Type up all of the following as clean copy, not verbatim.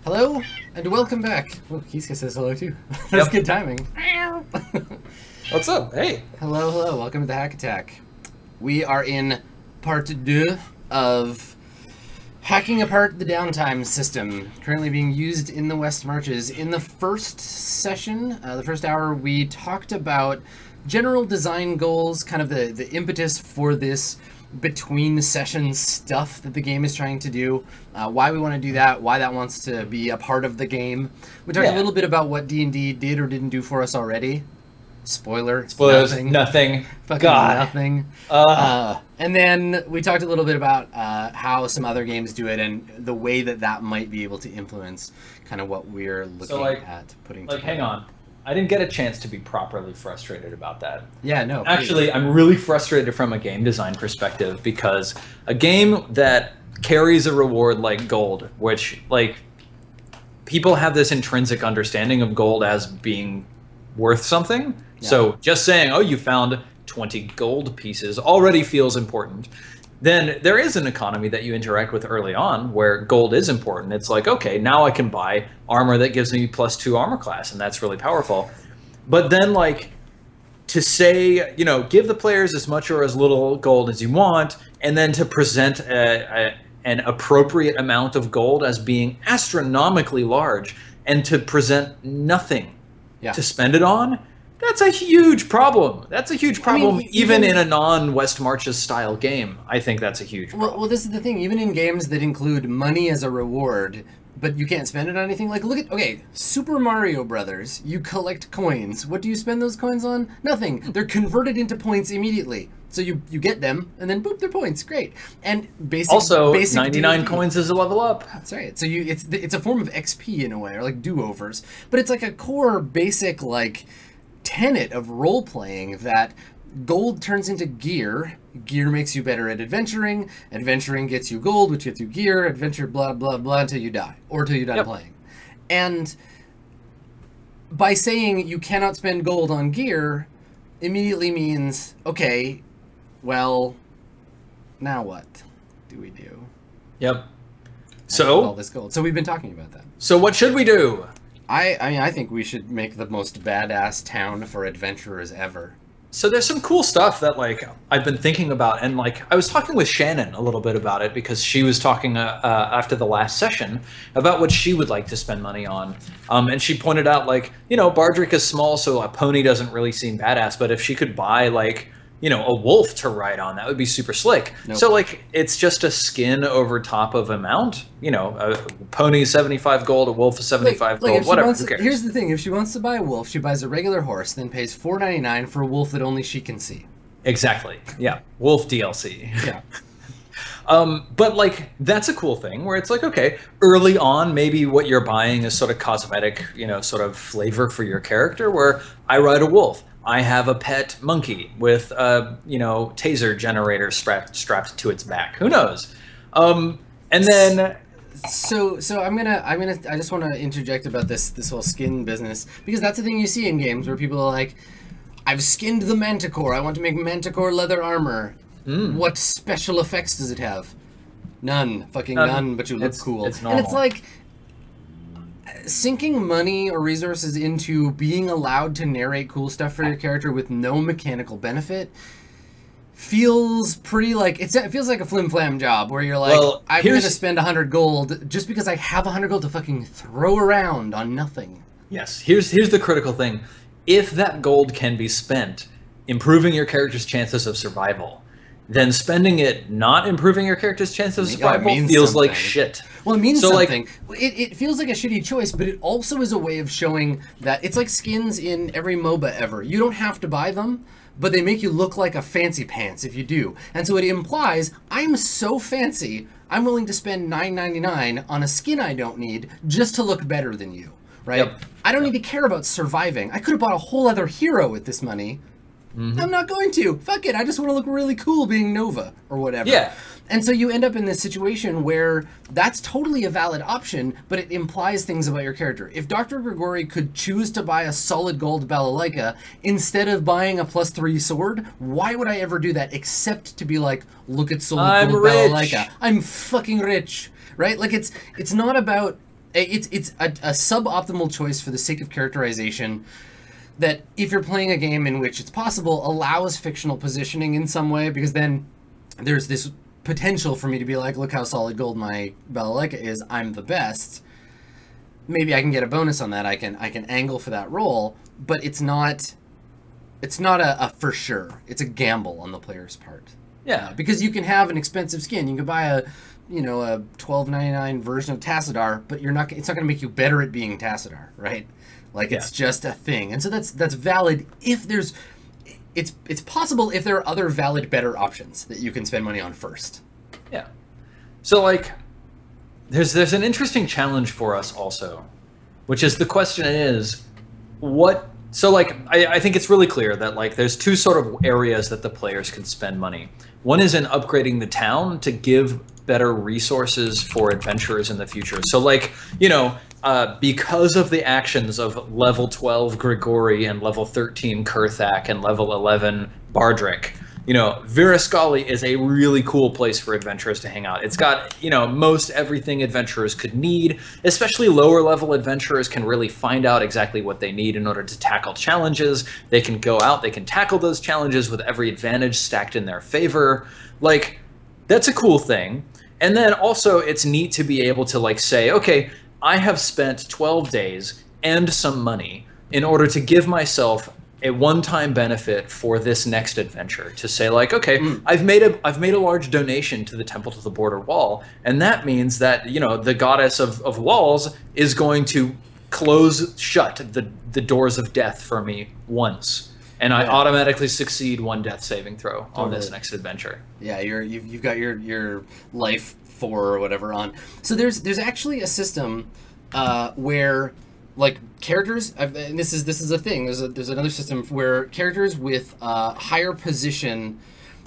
Hello, and welcome back. Oh, Kiska says hello too. That's good timing. What's up? Hey. Hello, hello. Welcome to the Hack Attack. We are in part 2 of hacking apart the Downtime system, currently being used in the West Marches. In the first session, the first hour, we talked about general design goals, kind of the impetus for this between sessions stuff that the game is trying to do, why we want to do that, why that wants to be a part of the game. We talked a little bit about what D&D did or didn't do for us already. Spoilers, nothing. Fucking God. Nothing. And then we talked a little bit about how some other games do it and the way that that might be able to influence kind of what we're looking at putting together. Hang on. I didn't get a chance to be properly frustrated about that. Yeah, no. Actually, I'm really frustrated from a game design perspective because a game that carries a reward like gold, which, like, people have this intrinsic understanding of gold as being worth something. Yeah. So just saying, oh, you found 20 gold pieces already feels important. Then there is an economy that you interact with early on where gold is important. It's like, okay, now I can buy armor that gives me +2 armor class, and that's really powerful. But then, like, to say, you know, give the players as much or as little gold as you want, and then to present an appropriate amount of gold as being astronomically large, and to present nothing to spend it on, that's a huge problem. That's a huge problem, I mean, even in a non-West Marches style game. I think that's a huge problem. Well, this is the thing. Even in games that include money as a reward, but you can't spend it on anything. Like, look at, okay, Super Mario Brothers. You collect coins. What do you spend those coins on? Nothing. They're converted into points immediately. So you get them, and then boop, they're points. Great. And basic 99 coins is a level up. That's right. So it's a form of XP in a way, or like do-overs. But it's like a core basic, like, tenet of role-playing that gold turns into gear. Gear makes you better at adventuring. Adventuring gets you gold, which gets you gear. Adventure, blah, blah, blah, until you die. Or until you're done playing. And by saying you cannot spend gold on gear immediately means, okay, well, now what do we do? Yep. So all this gold. So we've been talking about that. So what should we do? I mean, I think we should make the most badass town for adventurers ever. So there's some cool stuff that, like, I've been thinking about, and, like, I was talking with Shannon a little bit about it because she was talking after the last session about what she would like to spend money on. And she pointed out, like, you know, Bardrick is small, so a pony doesn't really seem badass, but if she could buy, like, you know, a wolf to ride on, that would be super slick. Nope. So, like, it's just a skin over top of a mount. You know, a pony is 75 gold, a wolf is 75 gold, whatever, who cares? Here's the thing, if she wants to buy a wolf, she buys a regular horse, then pays $4.99 for a wolf that only she can see. Exactly, yeah. Wolf DLC. Yeah. But, like, that's a cool thing where it's like, okay, early on, maybe what you're buying is sort of cosmetic, you know, sort of flavor for your character, where I ride a wolf. I have a pet monkey with a, you know, taser generator strapped to its back. Who knows? And then, so I just want to interject about this whole skin business, because that's the thing you see in games where people are like, I've skinned the Manticore. I want to make Manticore leather armor. What special effects does it have? None. Fucking none. But you look cool. It's normal. And it's like, sinking money or resources into being allowed to narrate cool stuff for your character with no mechanical benefit feels pretty like, it feels like a flim-flam job where you're like, well, I'm going to spend 100 gold just because I have 100 gold to fucking throw around on nothing. Yes, here's the critical thing. If that gold can be spent improving your character's chances of survival, then spending it not improving your character's chances of survival feels like shit. Well, it means something. Like, it feels like a shitty choice, but it also is a way of showing that it's like skins in every MOBA ever. You don't have to buy them, but they make you look like a fancy pants if you do. And so it implies, I'm so fancy, I'm willing to spend $9.99 on a skin I don't need just to look better than you, right? Yep. I don't need to care about surviving. I could have bought a whole other hero with this money. I'm not going to. Fuck it. I just want to look really cool being Nova or whatever. Yeah. And so you end up in this situation where that's totally a valid option, but it implies things about your character. If Dr. Grigori could choose to buy a solid gold balalaika instead of buying a +3 sword, why would I ever do that except to be like, look at solid gold balalaika. I'm fucking rich, right? Like it's not about It's a suboptimal choice for the sake of characterization that, if you're playing a game in which it's possible, allows fictional positioning in some way, because then there's this potential for me to be like, look how solid gold my Balalaika is, I'm the best. Maybe I can get a bonus on that. I can angle for that role, but it's not a for sure. It's a gamble on the player's part. Yeah, because you can have an expensive skin. You can buy a $12.99 version of Tassadar, but it's not going to make you better at being Tassadar, right? Like, it's just a thing. And so that's valid if there's it's possible if there are other valid better options that you can spend money on first. Yeah. So like there's an interesting challenge for us also, which is the question is what. So like I think it's really clear that like there's two sort of areas that the players can spend money. One is in upgrading the town to give better resources for adventurers in the future. So like, because of the actions of level 12 Grigori and level 13 Kurthak and level 11 Bardrick, Viraskali is a really cool place for adventurers to hang out. It's got, most everything adventurers could need, especially lower level adventurers can really find out exactly what they need in order to tackle challenges. They can go out, they can tackle those challenges with every advantage stacked in their favor. Like, that's a cool thing. And then also it's neat to be able to like say, okay, I have spent 12 days and some money in order to give myself a one-time benefit for this next adventure, to say like, okay, I've made a large donation to the Temple to the Border Wall, and that means that the goddess of walls is going to close shut the doors of death for me once, and I automatically succeed one death saving throw on this next adventure. Yeah, you've got your life 4 or whatever on. So there's actually a system where like characters, and this is a thing. There's another system where characters with higher position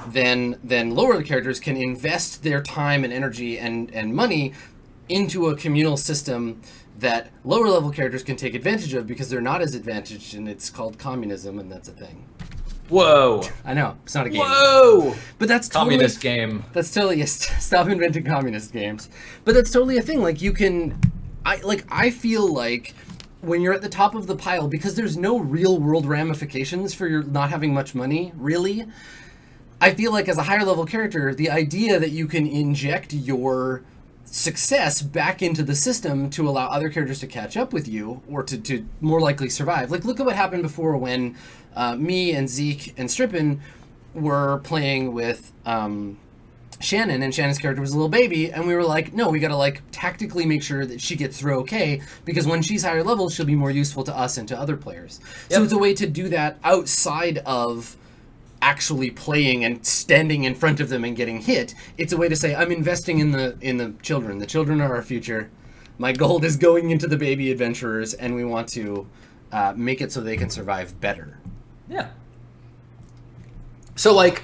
than lower characters can invest their time and energy and money into a communal system that lower level characters can take advantage of because they're not as advantaged, and it's called communism, and that's a thing. Whoa! I know, it's not a game. Whoa! But that's totally, communist game. That's totally stop inventing communist games. But that's totally a thing. Like I feel like when you're at the top of the pile, because there's no real world ramifications for your not having much money, really. I feel like as a higher level character, the idea that you can inject your success back into the system to allow other characters to catch up with you or to more likely survive. Like, look at what happened before when me and Zeke and Strippin were playing with Shannon, and Shannon's character was a little baby, and we were like, no, we gotta like tactically make sure that she gets through okay, because when she's higher level, she'll be more useful to us and to other players. Yep. So it's a way to do that outside of actually playing and standing in front of them and getting hit. It's a way to say, I'm investing in the children. The children are our future. My gold is going into the baby adventurers, and we want to make it so they can survive better. Yeah. So like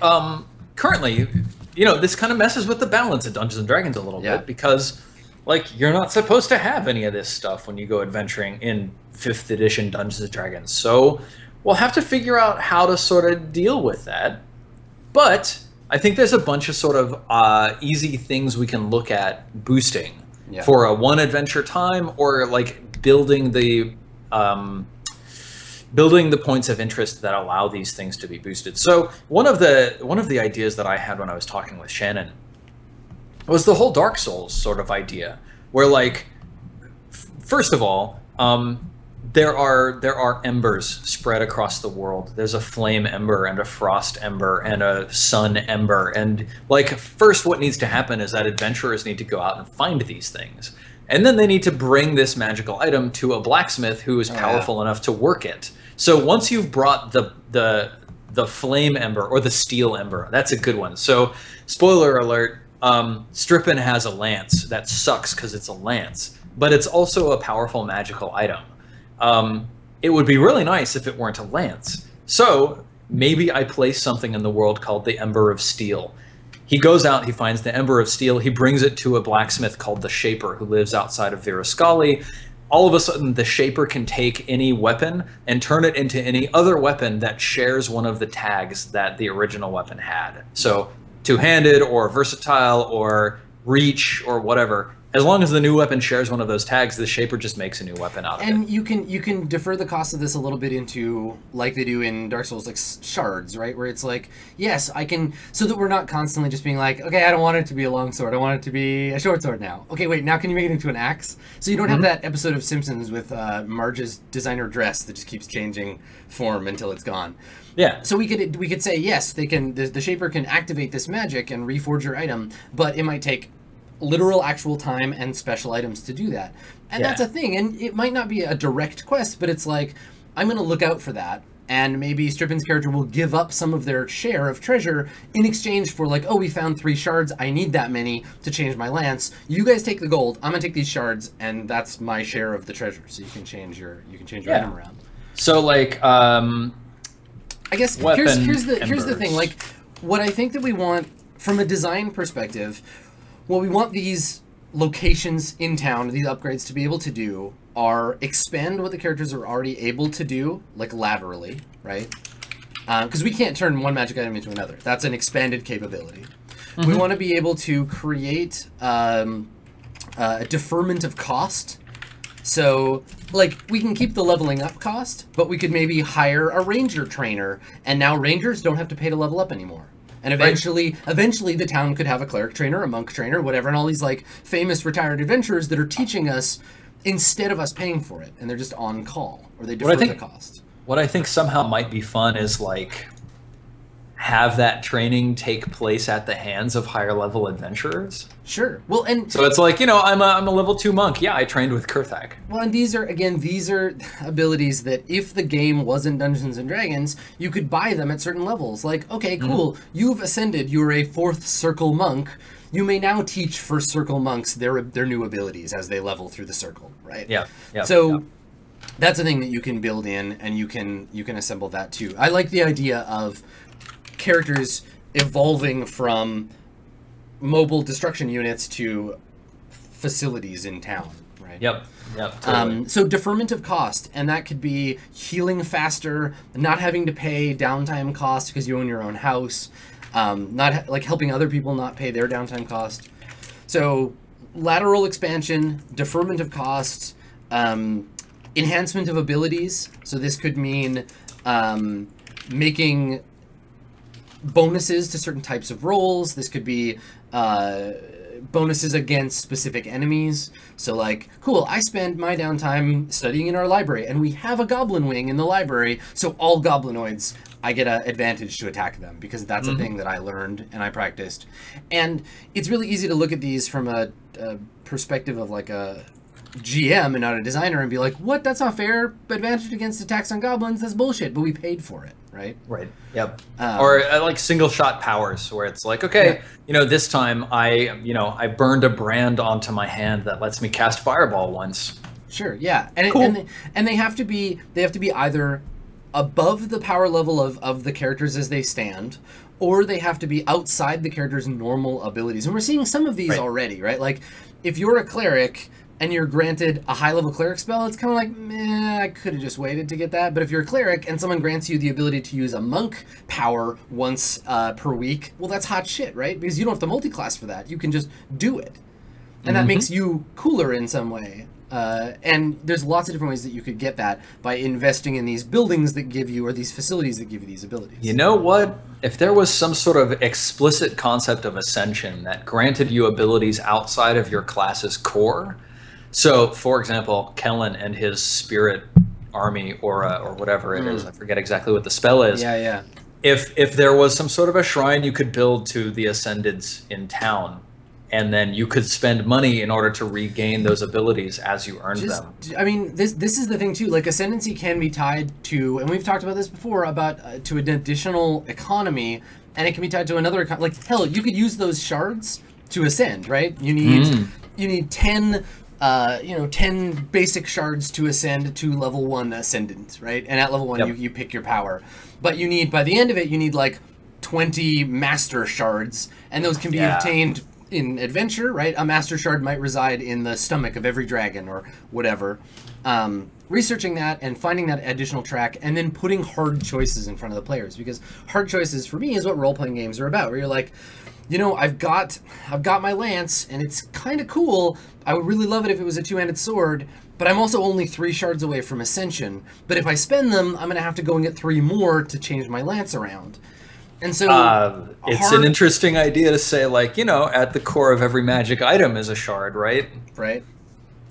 currently, this kind of messes with the balance of Dungeons and Dragons a little bit, because like you're not supposed to have any of this stuff when you go adventuring in 5th edition Dungeons and Dragons. So we'll have to figure out how to sort of deal with that. But I think there's a bunch of sort of easy things we can look at boosting for a one adventure time, or like building the points of interest that allow these things to be boosted. So one of the ideas that I had when I was talking with Shannon was the whole Dark Souls sort of idea, where like, first of all, there are embers spread across the world. There's a flame ember and a frost ember and a sun ember. And like, first what needs to happen is that adventurers need to go out and find these things. And then they need to bring this magical item to a blacksmith who is powerful enough to work it. So once you've brought the flame ember or the steel ember, that's a good one. So spoiler alert, Strippin has a lance that sucks because it's a lance, but it's also a powerful magical item. It would be really nice if it weren't a lance. So maybe I place something in the world called the Ember of Steel. He goes out, he finds the Ember of Steel, he brings it to a blacksmith called the Shaper who lives outside of Viraskali. All of a sudden, the Shaper can take any weapon and turn it into any other weapon that shares one of the tags that the original weapon had. So two-handed or versatile or reach or whatever. As long as the new weapon shares one of those tags, the shaper just makes a new weapon out of it. And you can defer the cost of this a little bit into, like they do in Dark Souls, like shards, right? Where it's like, yes, I can, so that we're not constantly just being like, okay, I don't want it to be a long sword, I want it to be a short sword now. Okay, wait, now can you make it into an axe? So you don't have that episode of Simpsons with Marge's designer dress that just keeps changing form until it's gone. Yeah. So we could say, yes, they can, the shaper can activate this magic and reforge your item, but it might take literal actual time and special items to do that. And that's a thing. And it might not be a direct quest, but it's like, I'm going to look out for that. And maybe Strippin's character will give up some of their share of treasure in exchange for like, oh, we found 3 shards. I need that many to change my lance. You guys take the gold. I'm going to take these shards, and that's my share of the treasure. So you can change your item around. So like, I guess here's the thing. Like, what I think that we want from a design perspective, what we want these locations in town, these upgrades to be able to do are expand what the characters are already able to do, like laterally, right? Because we can't turn one magic item into another. That's an expanded capability. We want to be able to create a deferment of cost. So, like, we can keep the leveling up cost, but we could maybe hire a ranger trainer, and now rangers don't have to pay to level up anymore. And eventually the town could have a cleric trainer, a monk trainer, whatever, and all these like famous retired adventurers that are teaching us instead of us paying for it, and they're just on call, or they defer the cost. What I think somehow might be fun is like have that training take place at the hands of higher level adventurers. Sure. Well, and so it's like, you know, I'm a level 2 monk. Yeah, I trained with Kurthak. Well, and these are abilities that if the game wasn't Dungeons and Dragons, you could buy them at certain levels. Like, okay, cool, you've ascended, you're a 4th circle monk. You may now teach 1st circle monks their new abilities as they level through the circle, right? Yeah. So that's a thing that you can build in, and you can assemble that too. I like the idea of characters evolving from mobile destruction units to facilities in town, right? Yep, totally. So deferment of cost, and that could be healing faster, not having to pay downtime cost because you own your own house, not like helping other people not pay their downtime cost. So lateral expansion, deferment of costs, enhancement of abilities. So this could mean making bonuses to certain types of roles. This could be bonuses against specific enemies. So like, cool, I spend my downtime studying in our library, and we have a goblin wing in the library, so all goblinoids, I get an advantage to attack them, because that's a thing that I learned and I practiced. And it's really easy to look at these from a perspective of like a GM and not a designer and be like, what, that's not fair, advantage against attacks on goblins, that's bullshit, but we paid for it, right? Right, yep. Or like single shot powers, where it's like, okay, you know, this time I burned a brand onto my hand that lets me cast fireball once. Sure, yeah. And cool. and they have to be either above the power level of the characters as they stand, or they have to be outside the character's normal abilities. And we're seeing some of these already, right? Like, if you're a cleric and you're granted a high-level cleric spell, it's kind of like, meh, I could have just waited to get that. But if you're a cleric and someone grants you the ability to use a monk power once per week, well, that's hot shit, right? Because you don't have to multi-class for that. You can just do it. And that makes you cooler in some way. And there's lots of different ways that you could get that by investing in these buildings that give you, or these facilities that give you these abilities. You know what? If there was some sort of explicit concept of ascension that granted you abilities outside of your class's core, so for example, Kellen and his spirit army, or whatever it is, I forget exactly what the spell is. Yeah. If there was some sort of a shrine you could build to the Ascendeds in town, and then you could spend money in order to regain those abilities as you earned them. I mean, this is the thing too. Like, ascendancy can be tied to, and we've talked about this before, about to an additional economy, and it can be tied to another. Like, hell, you could use those shards to ascend, right? You need 10 basic shards to ascend to level 1 ascendant, right? And at level 1, you pick your power. But you need, by the end of it, you need like 20 master shards, and those can be obtained in adventure, right? A master shard might reside in the stomach of every dragon or whatever. Researching that and finding that additional track, and then putting hard choices in front of the players, because hard choices for me is what role-playing games are about, where you're like, you know, I've got my lance, and it's kind of cool. I would really love it if it was a two-handed sword, but I'm also only 3 shards away from ascension. But if I spend them, I'm gonna have to go and get 3 more to change my lance around. And so it's an interesting idea to say, like, you know, at the core of every magic item is a shard, right? Right.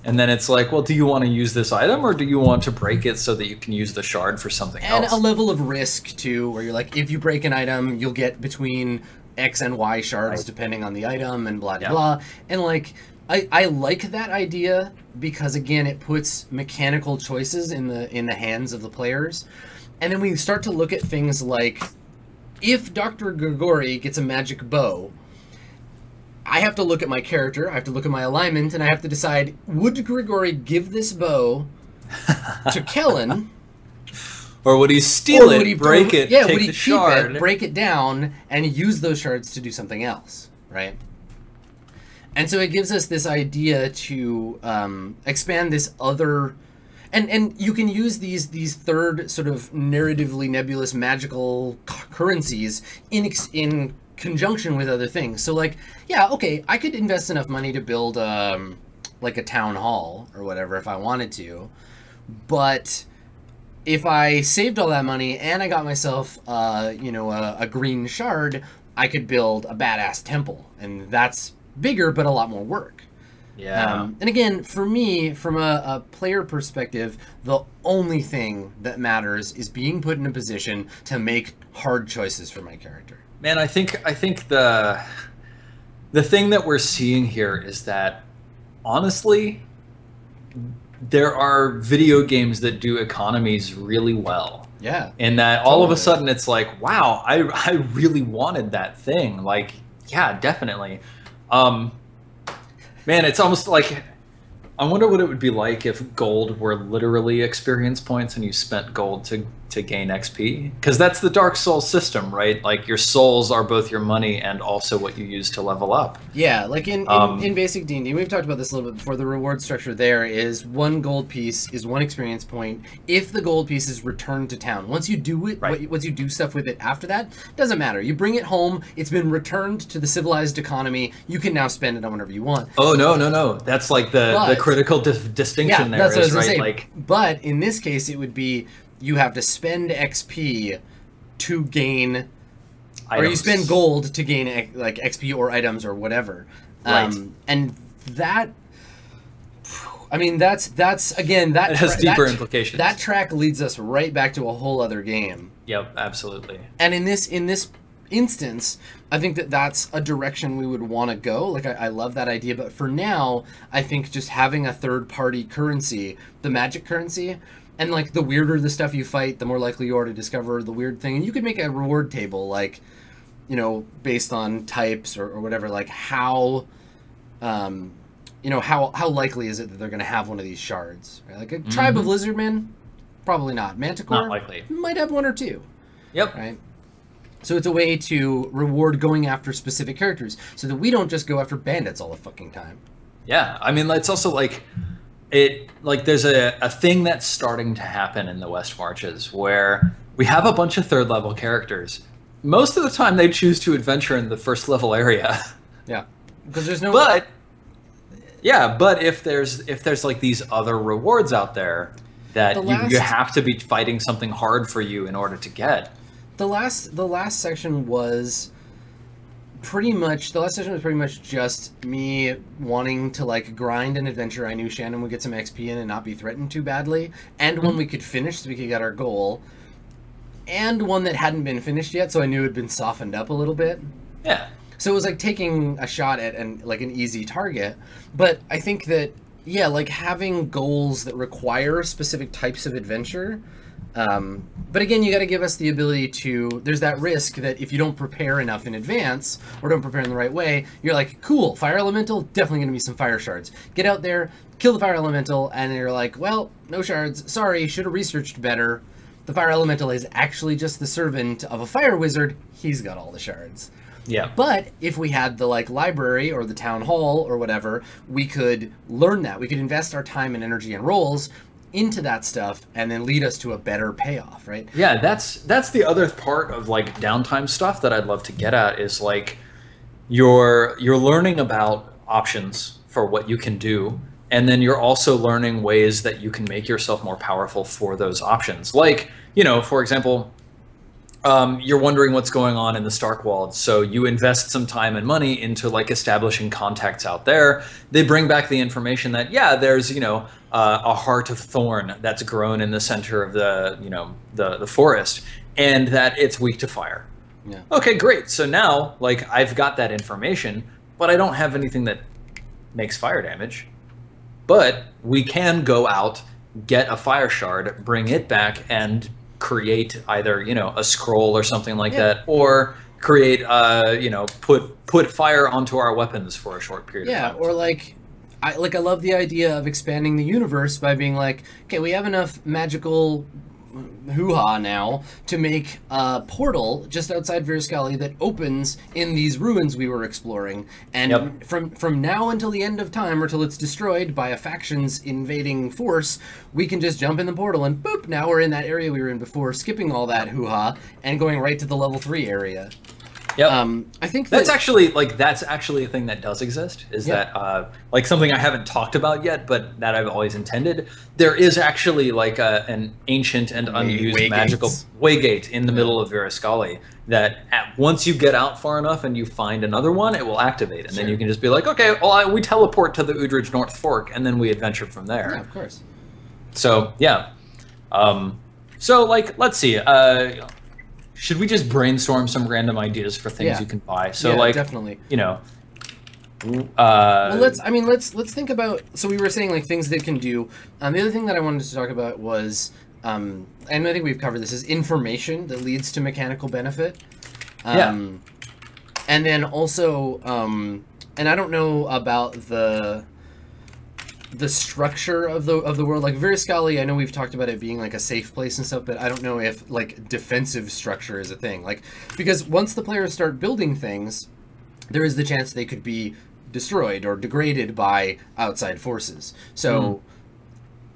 And then it's like, well, do you want to use this item, or do you want to break it so that you can use the shard for something else? And a level of risk, too, where you're like, if you break an item, you'll get between X and Y shards, depending on the item, and blah, blah, blah. And, like, I like that idea because, again, it puts mechanical choices in the hands of the players. And then we start to look at things like, if Dr. Grigori gets a magic bow, I have to look at my character, I have to look at my alignment, and I have to decide, would Grigori give this bow to Kellen? Or would he steal it, break it, yeah, take would he the keep shard? it, break it down, and use those shards to do something else, right? And so it gives us this idea to expand this other... And you can use these third sort of narratively nebulous magical currencies in conjunction with other things. So, like, yeah, okay, I could invest enough money to build like a town hall or whatever if I wanted to, but if I saved all that money and I got myself you know, a green shard, I could build a badass temple, and that's bigger but a lot more work. Yeah. And again, for me, from a player perspective, the only thing that matters is being put in a position to make hard choices for my character. Man, I think the thing that we're seeing here is that, honestly, there are video games that do economies really well. Yeah. And that all of a sudden it's like, wow, I really wanted that thing. Like, yeah, definitely. Man, it's almost like, I wonder what it would be like if gold were literally experience points and you spent gold to gain XP. Because that's the Dark Souls system, right? Like, your souls are both your money and also what you use to level up. Yeah, like in basic D&D, we've talked about this a little bit before, the reward structure there is 1 gold piece is 1 experience point if the gold piece is returned to town. Once you do it, once you do stuff with it after that, doesn't matter. You bring it home, it's been returned to the civilized economy, you can now spend it on whatever you want. Oh, no. That's like the critical distinction there, that's what is, I was right? Say. Like, but in this case, it would be you have to spend XP to gain, items. Or you spend gold to gain like XP or items or whatever. Right. And that, I mean, that's again, that it has deeper implications. That track leads us right back to a whole other game. Yep, absolutely. And in this instance, I think that's a direction we would want to go. Like, I love that idea, but for now, I think just having a third-party currency, the magic currency, and, like, the weirder the stuff you fight, the more likely you are to discover the weird thing. And you could make a reward table, like, you know, based on types or whatever, like how, you know, how likely is it that they're going to have one of these shards? Right? Like a tribe of lizardmen, probably not. Manticore, not likely. Might have 1 or 2. Yep. Right. So it's a way to reward going after specific characters, so that we don't just go after bandits all the fucking time. Yeah, I mean, it's also like there's a thing that's starting to happen in the West Marches where we have a bunch of 3rd level characters. Most of the time, they choose to adventure in the 1st level area. Yeah, because there's no. But yeah, but if there's like these other rewards out there that you have to be fighting something hard for you in order to get. The last section was pretty much just me wanting to, like, grind an adventure I knew Shannon would get some XP in and not be threatened too badly, and one we could finish so we could get our goal, and one that hadn't been finished yet, so I knew it had been softened up a little bit. Yeah. So it was like taking a shot at an easy target, but I think that, yeah, like having goals that require specific types of adventure. But again, you got to give us the ability to, there's that risk that if you don't prepare enough in advance or don't prepare in the right way, you're like, cool, fire elemental, definitely going to be some fire shards. Get out there, kill the fire elemental, and you're like, well, no shards. Sorry, should have researched better. The fire elemental is actually just the servant of a fire wizard. He's got all the shards. Yeah. But if we had the, like, library or the town hall or whatever, we could learn that. We could invest our time and energy and rolls into that stuff and then lead us to a better payoff, right? Yeah, that's the other part of, like, downtime stuff that I'd love to get at is, like, you're learning about options for what you can do, and then you're also learning ways that you can make yourself more powerful for those options. Like, for example, you're wondering what's going on in the Starkwald, so you invest some time and money into like establishing contacts out there. They bring back the information that there's a heart of thorn that's grown in the center of the forest, and that it's weak to fire. Yeah. Okay, great. So now, like, I've got that information, but I don't have anything that makes fire damage. But we can go out, get a fire shard, bring it back, and create either a scroll or something like that, or create put fire onto our weapons for a short period of time. Or I love the idea of expanding the universe by being like, okay, we have enough magical hoo-ha now to make a portal just outside Viriscali that opens in these ruins we were exploring, and from now until the end of time, or till it's destroyed by a faction's invading force, we can just jump in the portal and boop, now we're in that area we were in before, skipping all that hoo-ha and going right to the level 3 area. Yep. I think that's actually a thing that does exist, is that like something I haven't talked about yet, but that I've always intended. There is actually like an ancient and unused magical waygate in the middle of Viriscali that once you get out far enough and you find another one, it will activate, and then you can just be like, okay, well, we teleport to the Udridge North Fork, and then we adventure from there. Yeah, of course. So so like, let's see. Should we just brainstorm some random ideas for things you can buy? So like, definitely. Well, let's think about. So we were saying like things they can do. The other thing that I wanted to talk about was, and I think we've covered this, is information that leads to mechanical benefit. And then also, and I don't know about the structure of the world. Like Viriscali, I know we've talked about it being like a safe place and stuff, but I don't know if like defensive structure is a thing. Like, because once the players start building things, there is the chance they could be destroyed or degraded by outside forces. So,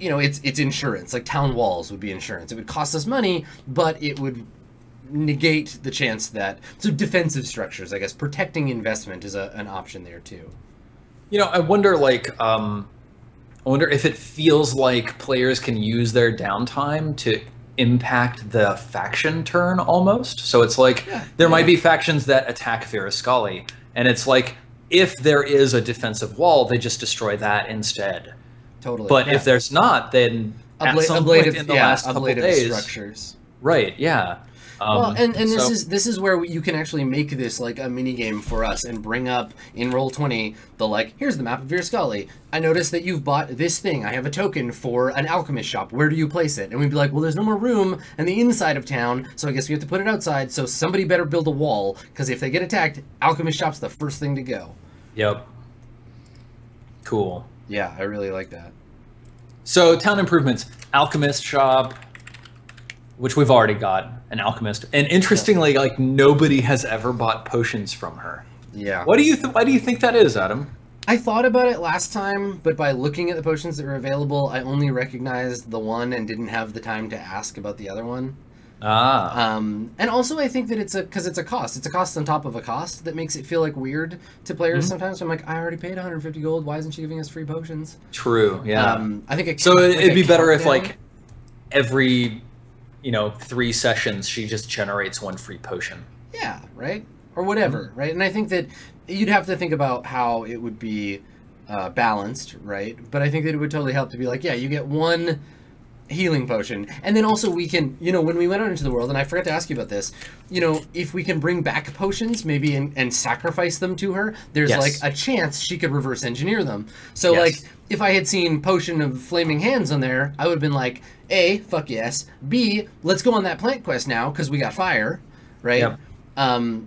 it's insurance. Like town walls would be insurance. It would cost us money, but it would negate the chance that. So defensive structures, I guess, protecting investment is an option there too. I wonder I wonder if it feels like players can use their downtime to impact the faction turn almost. So it's like there might be factions that attack Viriscali, and it's like if there is a defensive wall, they just destroy that instead. Totally. But if there's not, then at some point in the last couple days, structures. Right? Yeah. Well, and this is where you can actually make this like a mini game for us and bring up in Roll20 the here's the map of Viriscali. I noticed that you've bought this thing. I have a token for an alchemist shop. Where do you place it? And we'd be like, well, there's no more room in the inside of town, so I guess we have to put it outside. So somebody better build a wall, because if they get attacked, alchemist shop's the first thing to go. Yep. Cool. Yeah, I really like that. So town improvements, alchemist shop, which we've already got, an alchemist. And interestingly, nobody has ever bought potions from her. Yeah. Why do you think that is, Adam? I thought about it last time, but by looking at the potions that were available, I only recognized the one and didn't have the time to ask about the other one. And also I think that because it's a cost. It's a cost on top of a cost that makes it feel weird to players sometimes. So I'm I already paid 150 gold. Why isn't she giving us free potions? True. Yeah. I think it'd be better if every 3 sessions she just generates 1 free potion. Yeah. Right. Or whatever. Right. And I think that you'd have to think about how it would be balanced. Right. But I think that it would totally help to be you get 1 healing potion, and then also we can, when we went out into the world, and I forgot to ask you about this, if we can bring back potions maybe and sacrifice them to her, there's a chance she could reverse engineer them. So if I had seen potion of flaming hands on there, I would have been A, fuck yes, B, let's go on that plant quest now because we got fire, right? Yep.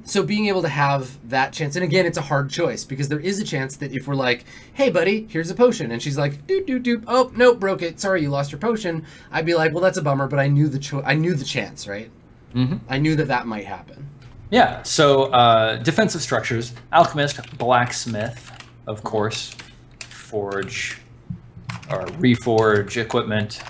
So being able to have that chance, and again, it's a hard choice because there is a chance that if we're hey buddy, here's a potion, and she's doop doop doop, oh nope, broke it, sorry, you lost your potion, I'd be well, that's a bummer, but I knew the chance, right? Mm-hmm. I knew that might happen. Yeah. So defensive structures, alchemist, blacksmith, of course, forge or reforge equipment.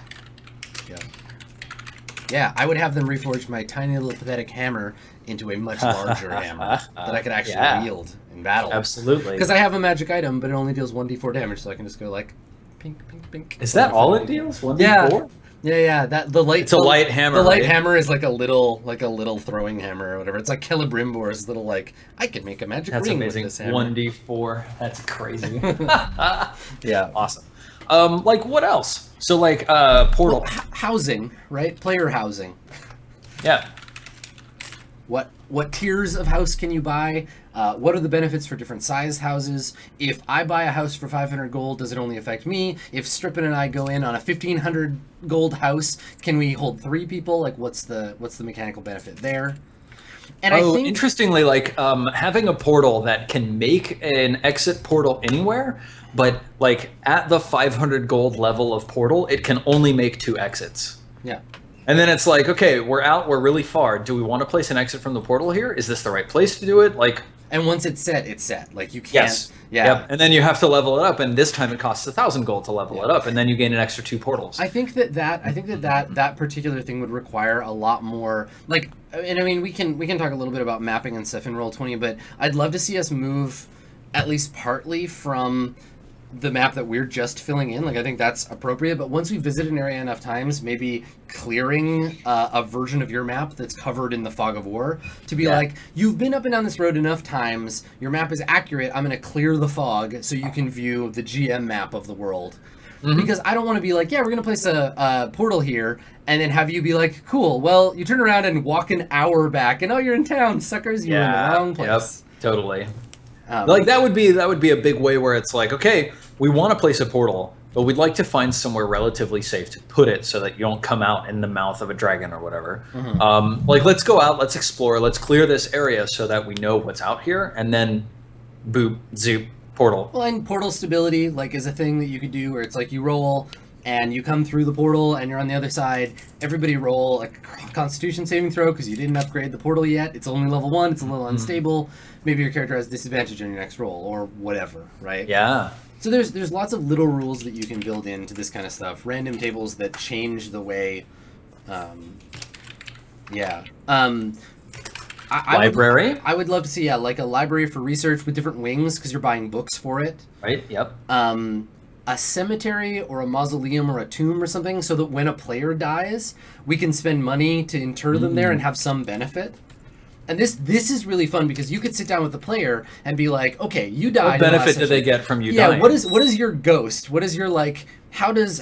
Yeah, I would have them reforge my tiny little pathetic hammer into a much larger hammer that I could actually wield in battle. Absolutely. Because I have a magic item, but it only deals 1d4 damage, so I can just go like, pink, pink, pink. Is that all it deals? 1d4? Yeah. Yeah. That the light. It's a light hammer. The light right? hammer is like a little throwing hammer or whatever. It's like Celebrimbor's little like I could make a magic ring amazing. with this hammer. 1d4. That's crazy. Yeah. Awesome. Like what else? So like portal. Well, housing, right? Player housing. Yeah. What tiers of house can you buy? What are the benefits for different size houses? If I buy a house for 500 gold, does it only affect me? If Strippin and I go in on a 1500 gold house, can we hold 3 people? Like, what's the mechanical benefit there? And I think, interestingly, like having a portal that can make an exit portal anywhere, but like at the 500 gold level of portal, it can only make 2 exits. Yeah. And then it's like, okay, we're out, we're really far. Do we want to place an exit from the portal here? Is this the right place to do it? Like, and once it's set, it's set. Like you can't. Yes. Yeah. Yep. And then you have to level it up, and this time it costs 1,000 gold to level it up, and then you gain an extra 2 portals. I think that particular thing would require a lot more. Like, and I mean, we can talk a little bit about mapping and stuff in Roll20, but I'd love to see us move at least partly from the map that we're just filling in. Like, I think that's appropriate, but once we visit an area enough times, maybe clearing a version of your map that's covered in the fog of war to be like, you've been up and down this road enough times, your map is accurate, I'm going to clear the fog so you can view the GM map of the world. Because I don't want to be like, yeah, we're going to place a portal here, and then have you be like, cool, well, you turn around and walk an hour back, and oh, you're in town, suckers, you're in the wrong place. Yep, totally. Like that would be a big way where it's like, okay, we want to place a portal, but we'd like to find somewhere relatively safe to put it so that you don't come out in the mouth of a dragon or whatever. Like, let's go out, let's explore, let's clear this area so that we know what's out here, and then boop, zoop, portal. Well, and portal stability like is a thing that you could do where it's like you roll and you come through the portal and you're on the other side. Everybody roll like a Constitution saving throw because you didn't upgrade the portal yet. It's only level 1. It's a little unstable. Maybe your character has disadvantage on your next roll or whatever, right? Yeah. So there's lots of little rules that you can build into this kind of stuff. Random tables that change the way. Library? I would love to see like a library for research with different wings because you're buying books for it. Right. Yep. A cemetery or a mausoleum or a tomb or something so that when a player dies, we can spend money to inter them there and have some benefit. And this is really fun because you could sit down with the player and be like, okay, you died. What benefit do they get from you dying? Yeah, what is your ghost? What is your like? How does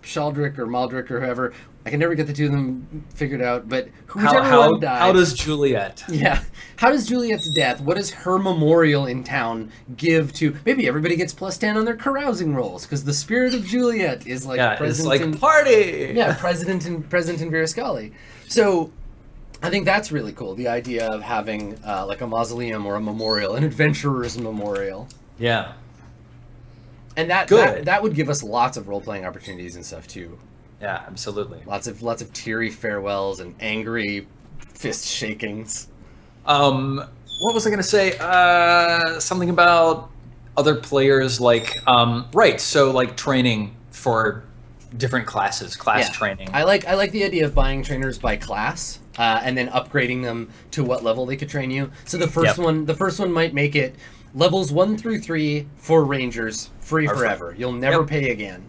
Shaldrick or Maldrick or whoever? I can never get the two of them figured out, but whichever one died. How does Juliet? Yeah. How does Juliet's death, what does her memorial in town give to... Maybe everybody gets +10 on their carousing rolls, because the spirit of Juliet is like present it's like party! Yeah, present in Virascali. So I think that's really cool, the idea of having like a mausoleum or a memorial, an adventurer's memorial. Yeah. And that would give us lots of role-playing opportunities and stuff, too. Yeah, absolutely. Lots of teary farewells and angry fist shakings. What was I gonna say? Something about other players, like right. So like training for different classes, training. I like the idea of buying trainers by class and then upgrading them to what level they could train you. So the first one might make it levels 1 through 3 for rangers, free forever. You'll never pay again.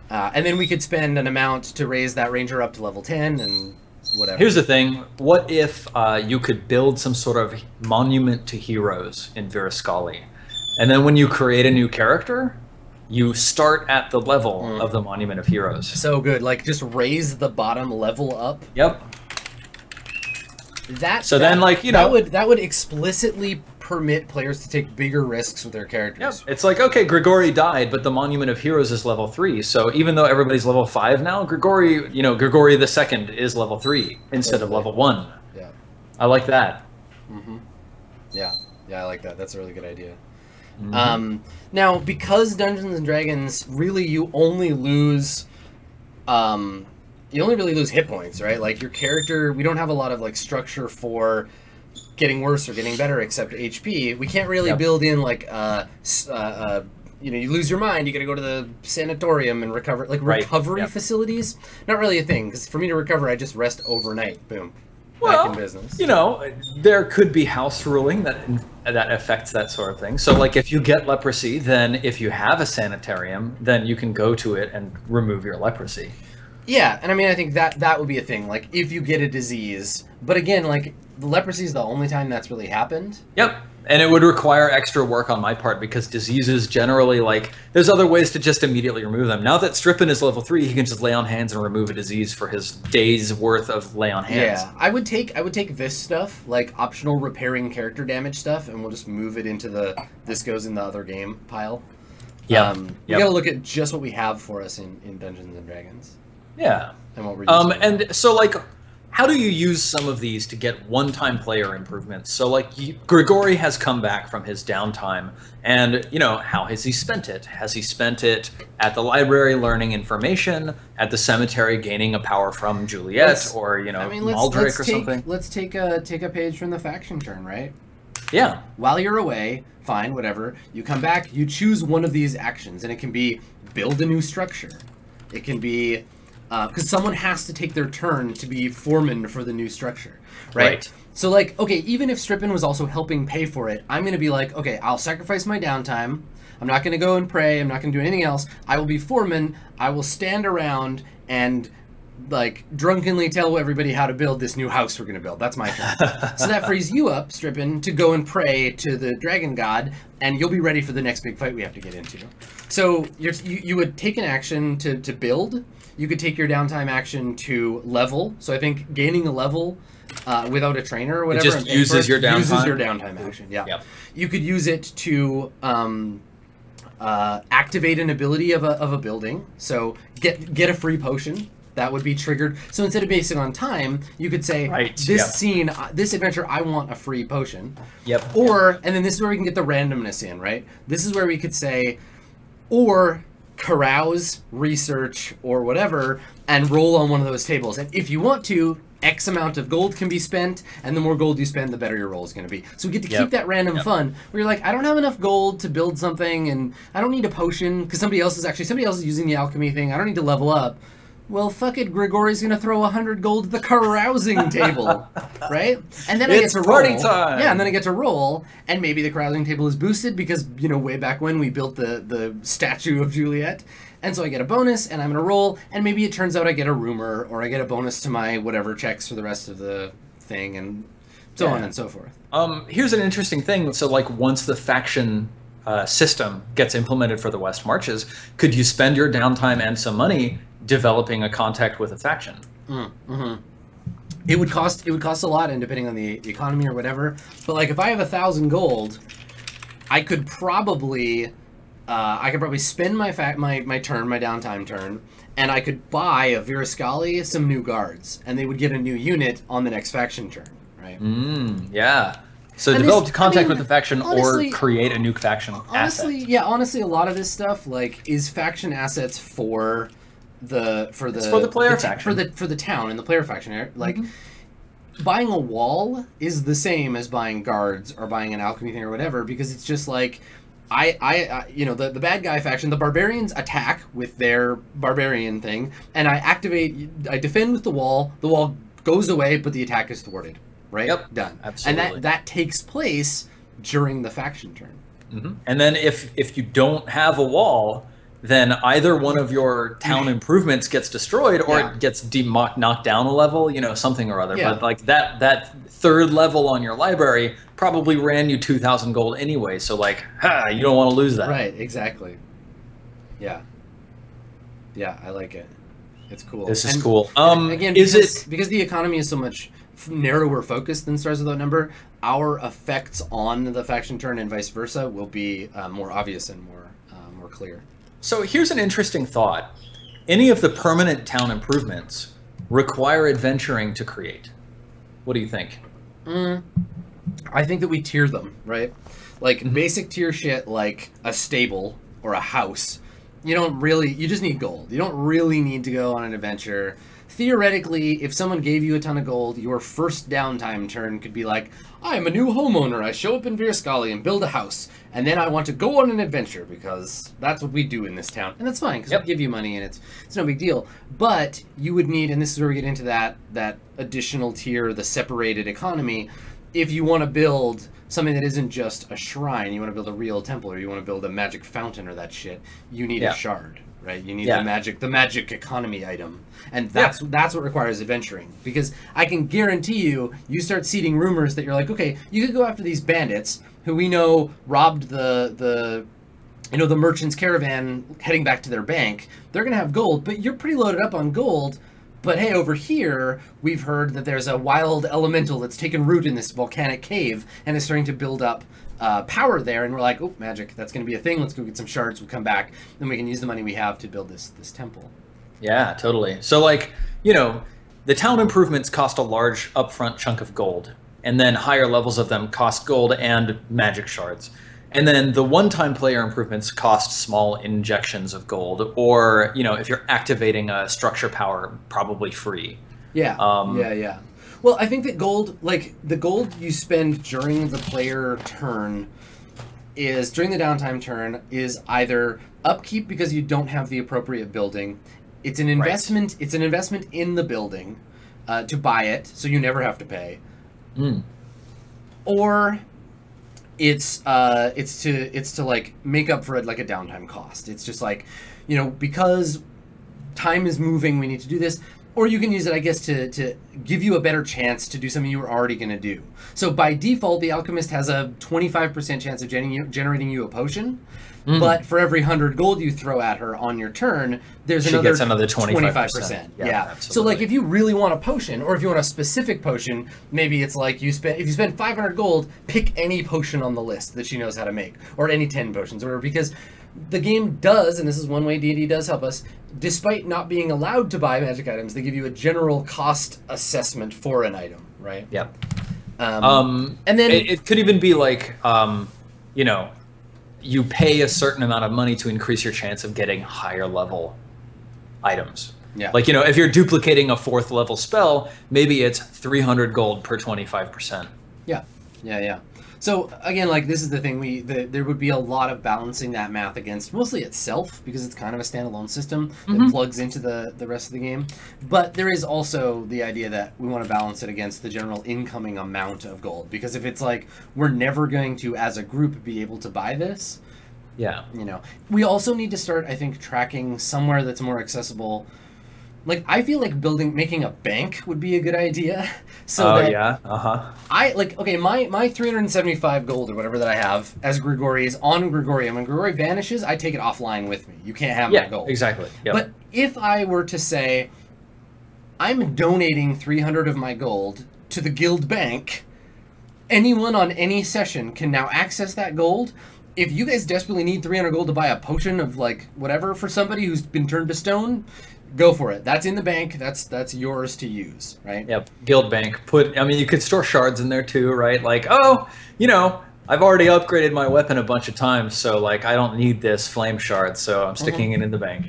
And then we could spend an amount to raise that ranger up to level 10 and whatever. Here's the thing. What if you could build some sort of monument to heroes in Virascali? And then when you create a new character, you start at the level of the Monument of Heroes. So good. Like, just raise the bottom level up. Yep. Then, like, you know... That would explicitly permit players to take bigger risks with their characters. Yep. It's like, okay, Grigori died, but the Monument of Heroes is level 3. So even though everybody's level 5 now, Grigori the Second is level 3 instead of level 1. Yeah. I like that. Mm-hmm. Yeah. Yeah, I like that. That's a really good idea. Mm-hmm. Now, because Dungeons and Dragons, really, you only really lose hit points, right? Like, your character, we don't have a lot of, like, structure for getting worse or getting better except HP. We can't really build in, like, you lose your mind, you gotta go to the sanatorium and recover. Like, recovery facilities, not really a thing, because for me to recover, I just rest overnight. Boom. back in business. You know, there could be house ruling that affects that sort of thing. So, like, if you get leprosy, then if you have a sanitarium, then you can go to it and remove your leprosy. Yeah, and I mean, I think that would be a thing. Like, if you get a disease, but again, like, the leprosy is the only time that's really happened. Yep. And it would require extra work on my part because diseases generally, like, there's other ways to just immediately remove them. Now that Strippin is level 3, he can just lay on hands and remove a disease for his day's worth of lay on hands. Yeah, I would take this stuff, like optional repairing character damage stuff, and we'll just move it into the this goes in the other game pile. Yeah. We gotta look at just what we have for us in Dungeons and Dragons. Yeah. And what we're using. And so, like, how do you use some of these to get one-time player improvements? So, like, Grigori has come back from his downtime, and, you know, how has he spent it? Has he spent it at the library learning information, at the cemetery gaining a power from Juliet, or, you know, Maldrick or something? Let's take a page from the faction turn, right? Yeah. While you're away, fine, whatever. You come back, you choose one of these actions, and it can be build a new structure. It can be... because someone has to take their turn to be foreman for the new structure, right? So, like, okay, even if Strippin was also helping pay for it, I'm going to be like, okay, I'll sacrifice my downtime. I'm not going to go and pray. I'm not going to do anything else. I will be foreman. I will stand around and, like, drunkenly tell everybody how to build this new house we're going to build. That's my turn. So that frees you up, Strippin, to go and pray to the dragon god, and you'll be ready for the next big fight we have to get into. So you would take an action to build. You could take your downtime action to level. So I think gaining a level without a trainer or whatever. It just uses your downtime? Uses your downtime action, yeah. Yep. You could use it to activate an ability of a building. So get a free potion. That would be triggered. So instead of basing on time, you could say, scene, this adventure, I want a free potion. Yep. Or, and then this is where we can get the randomness in, right? This is where we could say, or carouse, research, or whatever, and roll on one of those tables. And if you want to, X amount of gold can be spent, and the more gold you spend, the better your roll is going to be. So we get to keep that random fun, where you're like, I don't have enough gold to build something, and I don't need a potion, because somebody else is using the alchemy thing, I don't need to level up. Well, fuck it, Grigori's going to throw 100 gold at the carousing table, right? And then I get to roll. It's party time! Yeah, and then I get to roll, and maybe the carousing table is boosted because, you know, way back when we built the statue of Juliet. And so I get a bonus, and I'm going to roll, and maybe it turns out I get a rumor, or I get a bonus to my whatever checks for the rest of the thing, and so on and so forth. Here's an interesting thing. So, like, once the faction system gets implemented for the West Marches, could you spend your downtime and some money developing a contact with a faction? It would cost a lot, and depending on the economy or whatever. But like, if I have 1,000 gold, I could probably spend my downtime turn, and I could buy a Virascali some new guards, and they would get a new unit on the next faction turn, right? Yeah. So and develop contact with the faction, honestly, or create a new faction asset. Honestly, a lot of this stuff like is faction assets for the player faction, for the town and the player faction. Like buying a wall is the same as buying guards or buying an alchemy thing or whatever, because it's just like I you know, the bad guy faction, the barbarians attack with their barbarian thing, and I defend with the wall goes away, but the attack is thwarted. Right? Yep. Done. Absolutely. And that takes place during the faction turn. And then if you don't have a wall, then either one of your town improvements gets destroyed, or it gets knocked down a level, you know, something or other. But like that third level on your library probably ran you 2,000 gold anyway. So like, you don't want to lose that. Right. Exactly. Yeah. Yeah, I like it. It's cool. This is cool. Again, because the economy is so much narrower focused than Stars Without Number, our effects on the faction turn and vice versa will be more obvious and more clear. So here's an interesting thought. Any of the permanent town improvements require adventuring to create. What do you think? I think that we tier them, right? Like basic tier shit like a stable or a house. You just need gold. You don't really need to go on an adventure. theoretically, if someone gave you a ton of gold, your first downtime turn could be like, I'm a new homeowner. I show up in Vierskali and build a house, and then I want to go on an adventure because that's what we do in this town, and that's fine because we give you money and it's no big deal. But you would need, and this is where we get into that additional tier, the separated economy. If you want to build something that isn't just a shrine, you want to build a real temple, or you want to build a magic fountain or that shit, you need a shard, right? You need the magic economy item. And that's what requires adventuring. Because I can guarantee you start seeding rumors that you're like, okay, you could go after these bandits who we know robbed the merchant's caravan heading back to their bank. They're going to have gold, but you're pretty loaded up on gold. But hey, over here, we've heard that there's a wild elemental that's taken root in this volcanic cave and is starting to build up power there. And we're like, oh, magic, that's going to be a thing. Let's go get some shards. We'll come back. Then we can use the money we have to build this temple. Yeah, totally. So, like, you know, the town improvements cost a large upfront chunk of gold. And then higher levels of them cost gold and magic shards. And then the one-time player improvements cost small injections of gold, or, you know, if you're activating a structure power, probably free. Yeah, yeah. Well, I think that gold, like, the gold you spend during the player turn during the downtime turn, is either upkeep because you don't have the appropriate building. It's an investment. Right. It's an investment in the building to buy it, so you never have to pay. Or it's to like make up for like a downtime cost. It's just like, you know, because time is moving, we need to do this. Or you can use it, I guess, to give you a better chance to do something you were already going to do. So by default, the alchemist has a 25% chance of generating you a potion. But for every 100 gold you throw at her on your turn, she gets another 25%. Yeah. So like if you really want a potion, or if you want a specific potion, maybe it's like if you spend 500 gold, pick any potion on the list that she knows how to make, or any 10 potions, or because the game does, and this is one way D&D does help us, despite not being allowed to buy magic items, they give you a general cost assessment for an item, right? Yep. And then it could even be like, you know, you pay a certain amount of money to increase your chance of getting higher level items. Yeah. Like, you know, if you're duplicating a 4th level spell, maybe it's 300 gold per 25%. Yeah. So again, like, this is the thing, there would be a lot of balancing that math against mostly itself, because it's kind of a standalone system that plugs into the rest of the game. But there is also the idea that we want to balance it against the general incoming amount of gold, because if it's like we're never going to, as a group, be able to buy this, you know, we also need to start, I think, tracking somewhere that's more accessible. Like, I feel like making a bank would be a good idea. So my 375 gold or whatever that I have as Grigori is on Grigori, and when Grigori vanishes, I take it offline with me. You can't have my gold. Exactly. Yep. But if I were to say, I'm donating 300 of my gold to the guild bank, anyone on any session can now access that gold. If you guys desperately need 300 gold to buy a potion of, like, whatever for somebody who's been turned to stone, go for it. That's in the bank. That's yours to use, right? Yep. Guild bank. I mean, you could store shards in there too, right? Like, oh, you know, I've already upgraded my weapon a bunch of times, so like I don't need this flame shard, so I'm sticking it in the bank.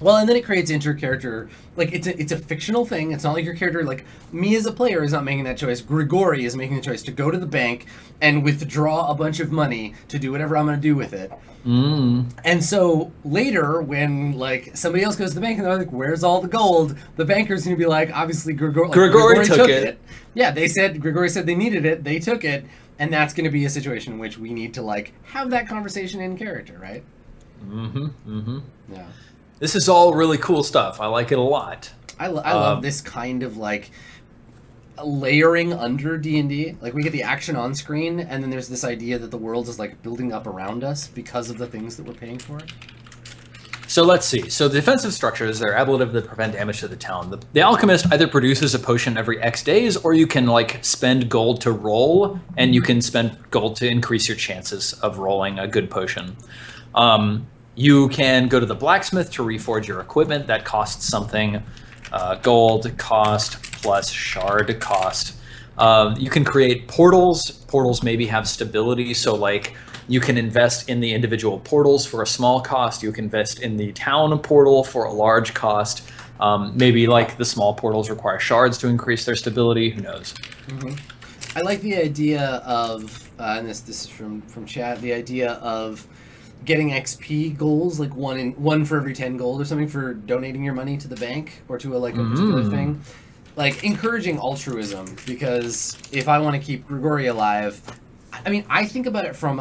Well, and then it creates inter-character, like, it's a fictional thing. It's not like your character, like, me as a player is not making that choice. Grigori is making the choice to go to the bank and withdraw a bunch of money to do whatever I'm going to do with it. And so later, when, like, somebody else goes to the bank and they're like, where's all the gold? The banker's going to be like, obviously Grigori took it. Yeah, Grigori said they needed it, they took it, and that's going to be a situation in which we need to, like, have that conversation in character, right? Yeah. This is all really cool stuff. I like it a lot. I love this kind of, like, layering under D&D. Like, we get the action on screen, and then there's this idea that the world is, like, building up around us because of the things that we're paying for it. So let's see. So the defensive structures, they're ablative that prevent damage to the town. The alchemist either produces a potion every X days, or you can, like, spend gold to roll, and you can spend gold to increase your chances of rolling a good potion. You can go to the blacksmith to reforge your equipment. That costs something. Gold cost plus shard cost. You can create portals. Portals maybe have stability, so like You can invest in the individual portals for a small cost. You can invest in the town portal for a large cost. Maybe like the small portals require shards to increase their stability. Who knows? Mm-hmm. I like the idea of, and this is from chat, the idea of getting XP goals, like one for every 10 gold or something for donating your money to the bank or to a particular thing. Like encouraging altruism, because if I want to keep Grigori alive, I mean, I think about it from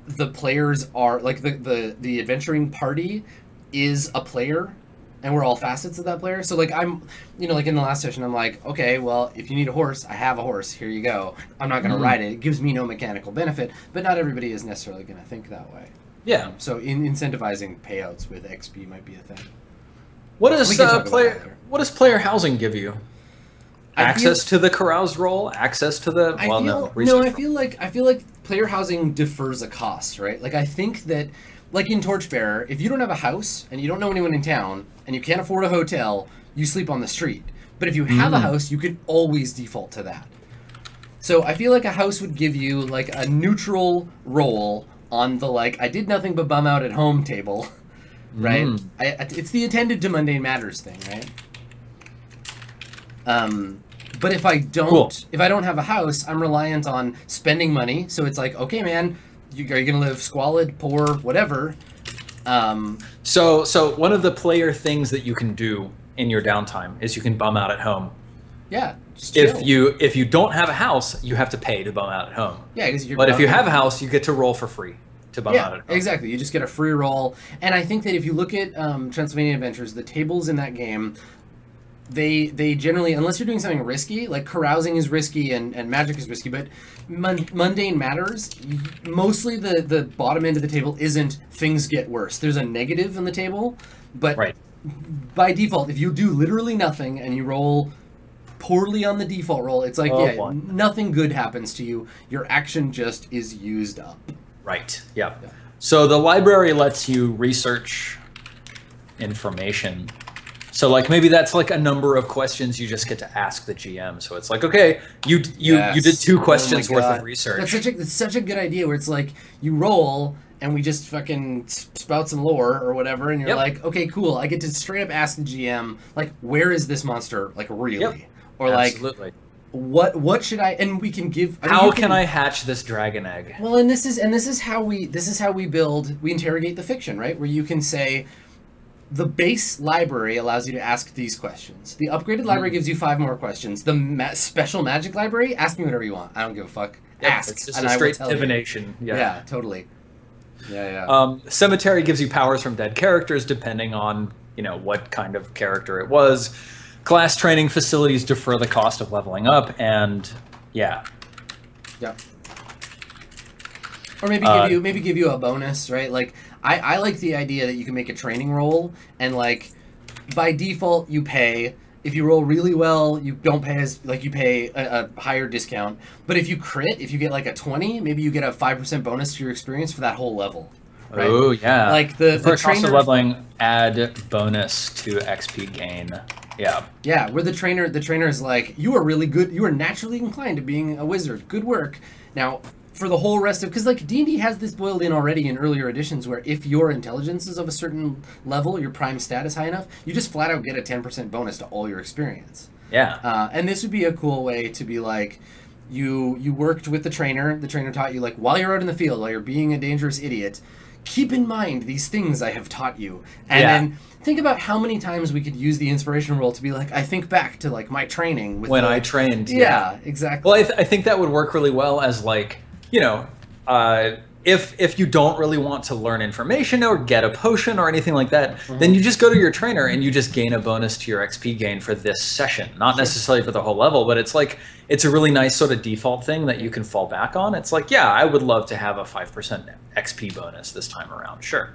the players are like the adventuring party is a player, and we're all facets of that player. So like I'm, like in the last session, I'm like, okay, well, if you need a horse, I have a horse. Here you go. I'm not going to ride it. It gives me no mechanical benefit, but not everybody is necessarily going to think that way. Yeah. So incentivizing payouts with XP might be a thing. What does player housing give you? Access to the carouse roll, access to the I feel like player housing defers a cost, right? Like I think that, like in Torchbearer, if you don't have a house and you don't know anyone in town and you can't afford a hotel, you sleep on the street. But if you have a house, you can always default to that. So I feel like a house would give you like a neutral roll on the I did nothing but bum out at home table, right? It's the attended to mundane matters thing, right? But if I don't have a house, I'm reliant on spending money. So it's like, okay, man, are you gonna live squalid, poor, whatever? So one of the player things that you can do in your downtime is you can bum out at home. Yeah. Just chill. If you don't have a house, you have to pay to bum out at home. Yeah, because but if you have a house, you get to roll for free to bum out at home. Exactly. You just get a free roll. And I think that if you look at Transylvania Adventures, the tables in that game, they generally, unless you're doing something risky, like carousing is risky and magic is risky, but mundane matters, mostly the bottom end of the table isn't things get worse. There's a negative on the table, but by default, if you do literally nothing and you roll poorly on the default roll, it's like, nothing good happens to you. Your action just is used up. Right, yeah. So the library lets you research information. So like maybe that's like a number of questions you just get to ask the GM. So it's like, okay, you did 2 questions worth of research. That's such a good idea where it's like you roll and we just fucking spout some lore or whatever, and you're like, okay, cool. I get to straight up ask the GM, like, where is this monster, like, really? Or absolutely. Like, what should I? And we can give. How can I hatch this dragon egg? Well, and this is how we build. We interrogate the fiction, right? Where you can say, the base library allows you to ask these questions. The upgraded library gives you 5 more questions. The special magic library, ask me whatever you want. I don't give a fuck. Ask. It's just a straight divination. Yeah, totally. Yeah. Cemetery gives you powers from dead characters depending on what kind of character it was. Class training facilities defer the cost of leveling up, and or maybe give you a bonus, right? Like I like the idea that you can make a training roll, and like by default you pay. If you roll really well, you don't pay you pay a higher discount. But if you crit, if you get like a 20, maybe you get a 5% bonus to your experience for that whole level. Right? Oh yeah. Like the cost of leveling, add bonus to XP gain. Yeah. Yeah, where the trainer is like, you are really good. You are naturally inclined to being a wizard. Good work. Now, for the whole rest of, because like D&D has this boiled in already in earlier editions, where if your intelligence is of a certain level, your prime stat is high enough, you just flat out get a 10% bonus to all your experience. Yeah. And this would be a cool way to be like, you worked with the trainer taught you, like, while you're out in the field, while you're being a dangerous idiot, keep in mind these things I have taught you. And then think about how many times we could use the inspiration roll to be like, I think back to like my training with when I trained. Yeah, exactly. Well, I think that would work really well as like, if you don't really want to learn information or get a potion or anything like that, then you just go to your trainer and you just gain a bonus to your XP gain for this session. Not necessarily for the whole level, but it's like, it's a really nice sort of default thing that you can fall back on. It's like, yeah, I would love to have a 5% XP bonus this time around. Sure.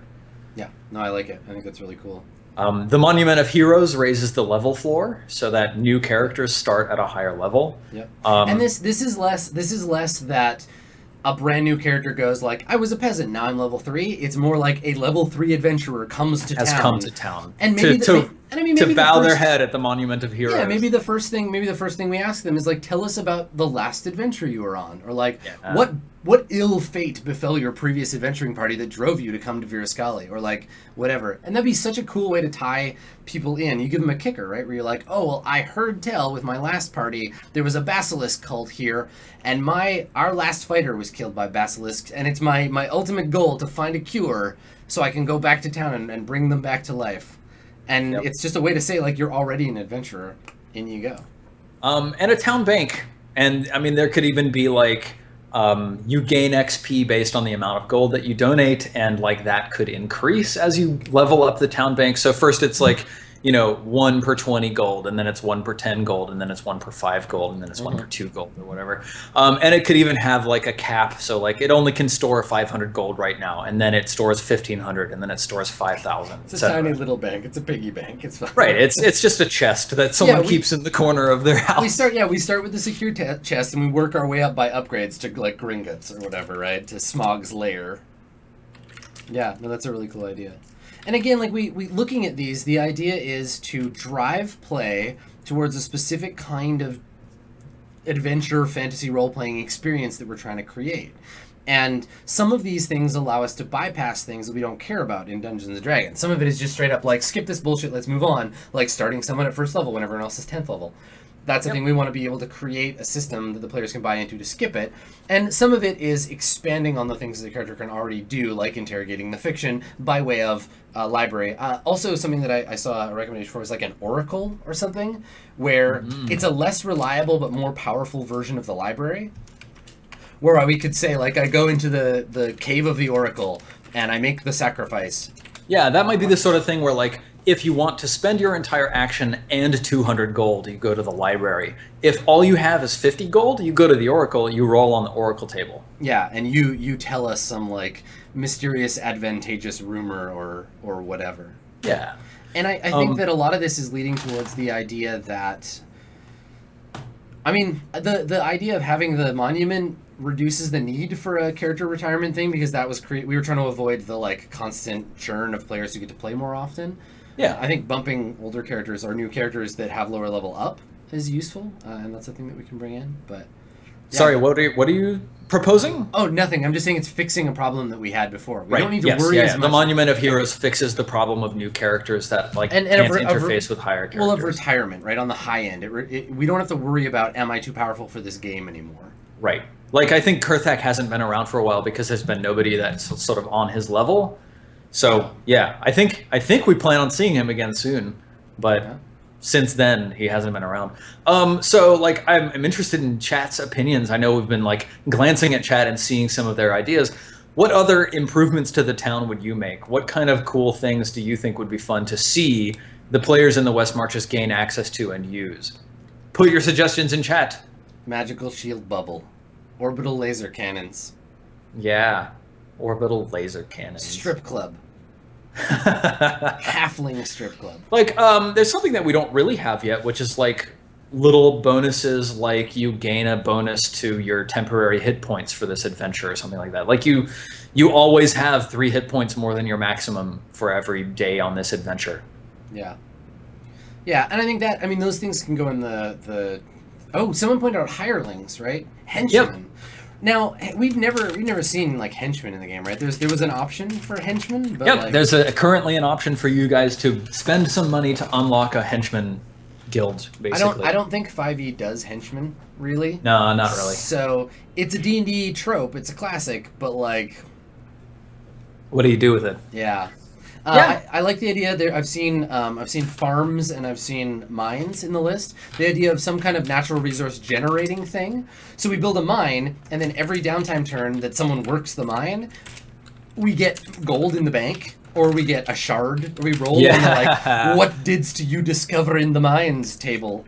Yeah, no, I like it. I think that's really cool. The Monument of Heroes raises the level floor so that new characters start at a higher level. Yep. And this is less that a brand new character goes like, I was a peasant, now I'm level 3. It's more like a level 3 adventurer comes to town. Has come to town. And maybe to bow their head at the Monument of Heroes. Yeah, maybe the first thing we ask them is like, tell us about the last adventure you were on, or like what ill fate befell your previous adventuring party that drove you to come to Virascali, or like whatever. And that'd be such a cool way to tie people in. You give them a kicker, right? Where you're like, oh well, I heard tell with my last party there was a basilisk cult here, and our last fighter was killed by basilisks, and it's my ultimate goal to find a cure so I can go back to town and bring them back to life. And it's just a way to say, like, you're already an adventurer. In you go. And a town bank. And, I mean, there could even be, like, you gain XP based on the amount of gold that you donate, and, like, that could increase as you level up the town bank. So first it's, like, you know, 1 per 20 gold, and then it's 1 per 10 gold, and then it's 1 per 5 gold, and then it's 1 per 2 gold, or whatever. And it could even have like a cap, so like it only can store 500 gold right now, and then it stores 1,500, and then it stores 5,000. It's a tiny little bank. It's a piggy bank. It's fine. Right. It's just a chest that someone keeps in the corner of their house. We start with the secure chest, and we work our way up by upgrades to like Gringotts or whatever, right? To Smog's lair. Yeah, no, that's a really cool idea. And again, like we looking at these, the idea is to drive play towards a specific kind of adventure, fantasy role-playing experience that we're trying to create. And some of these things allow us to bypass things that we don't care about in Dungeons & Dragons. Some of it is just straight up like, skip this bullshit, let's move on. Like starting someone at 1st level when everyone else is 10th level. That's the thing. We want to be able to create a system that the players can buy into to skip it. And some of it is expanding on the things that the character can already do, like interrogating the fiction by way of library. Also, something that I saw a recommendation for was like an oracle or something, where it's a less reliable but more powerful version of the library. Where we could say, like, I go into the cave of the oracle and I make the sacrifice. Yeah, that might be the sort of thing where, like, if you want to spend your entire action and 200 gold, you go to the library. If all you have is 50 gold, you go to the oracle, you roll on the oracle table. Yeah, and you tell us some, like, mysterious advantageous rumor or whatever. Yeah. And I think that a lot of this is leading towards the idea that... I mean, the idea of having the monument reduces the need for a character retirement thing, because that was we were trying to avoid the, like, constant churn of players who get to play more often. Yeah, I think bumping older characters or new characters that have lower level up is useful, and that's a thing that we can bring in. But yeah. Sorry, what are you proposing? Oh, nothing. I'm just saying it's fixing a problem that we had before. We don't need to worry as much. The Monument of Heroes fixes the problem of new characters that can't interface with higher characters. Well, of retirement, right, on the high end. We don't have to worry about, am I too powerful for this game anymore? Right. Like, I think Kurthak hasn't been around for a while because there's been nobody that's sort of on his level. So yeah, I think we plan on seeing him again soon, but since then he hasn't been around. So like I'm interested in chat's opinions. I know we've been like glancing at chat and seeing some of their ideas. What other improvements to the town would you make? What kind of cool things do you think would be fun to see the players in the West Marches gain access to and use? Put your suggestions in chat. Magical shield bubble, orbital laser cannons. Yeah. Orbital laser cannons. Strip club. Halfling strip club. Like, there's something that we don't really have yet, which is like little bonuses, like you gain a bonus to your temporary hit points for this adventure or something like that. Like you always have 3 hit points more than your maximum for every day on this adventure. Yeah. Yeah, and I think that, I mean, those things can go in the oh, someone pointed out hirelings, right? Henchmen. Yep. Now, we've never seen, like, henchmen in the game, right? There was an option for henchmen, but like, there's currently an option for you guys to spend some money to unlock a henchman guild, basically. I don't think 5e does henchmen, really. No, not really. So, it's a D&D trope, it's a classic, but, like... What do you do with it? Yeah. I like the idea there. I've seen farms and I've seen mines in the list. The idea of some kind of natural resource generating thing. So we build a mine, and then every downtime turn that someone works the mine, we get gold in the bank, or we get a shard, or we roll on the, like, what didst you discover in the mines table.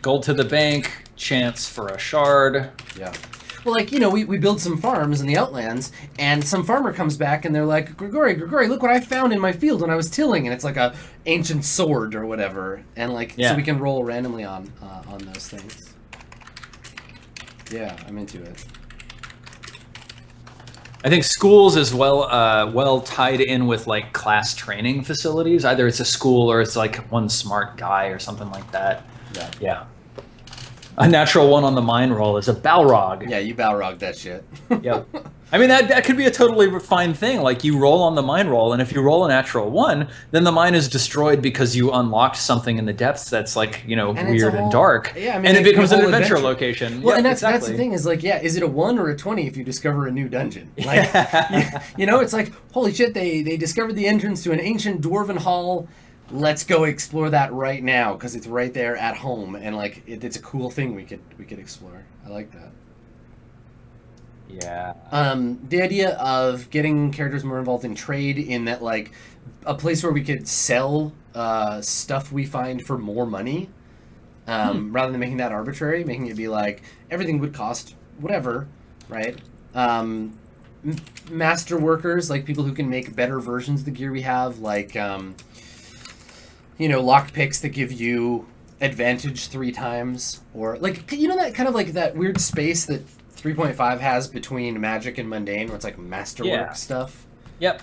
Gold to the bank, chance for a shard. Yeah. Well, like, you know, we build some farms in the Outlands, and some farmer comes back, and they're like, Grigori, look what I found in my field when I was tilling, and it's like a ancient sword or whatever, and like, so we can roll randomly on those things. Yeah, I'm into it. I think schools as well, well tied in with like class training facilities. Either it's a school or it's like one smart guy or something like that. Yeah. Yeah. A natural one on the mine roll is a Balrog. Yeah, you Balrog that shit. Yep. I mean, that could be a totally refined thing. Like, you roll on the mine roll, and if you roll a natural 1, then the mine is destroyed because you unlocked something in the depths that's, like, you know, And weird and dark. Yeah, I mean, and it like, becomes the an whole adventure adventure location. Well, Yep, and that's exactly. the thing is, like, yeah, is it a 1 or a 20 if you discover a new dungeon? Like, you know, it's like, holy shit, they discovered the entrance to an ancient dwarven hall. Let's go explore that right now because it's right there at home, and like it's a cool thing we could explore. I like that. Yeah. The idea of getting characters more involved in trade, in that like a place where we could sell stuff we find for more money, rather than making that arbitrary, making it be like everything would cost whatever, right? Master workers, like people who can make better versions of the gear we have, like you know, lock picks that give you advantage 3 times, or like, you know, that kind of like that weird space that 3.5 has between magic and mundane, where it's like masterwork stuff. Yep.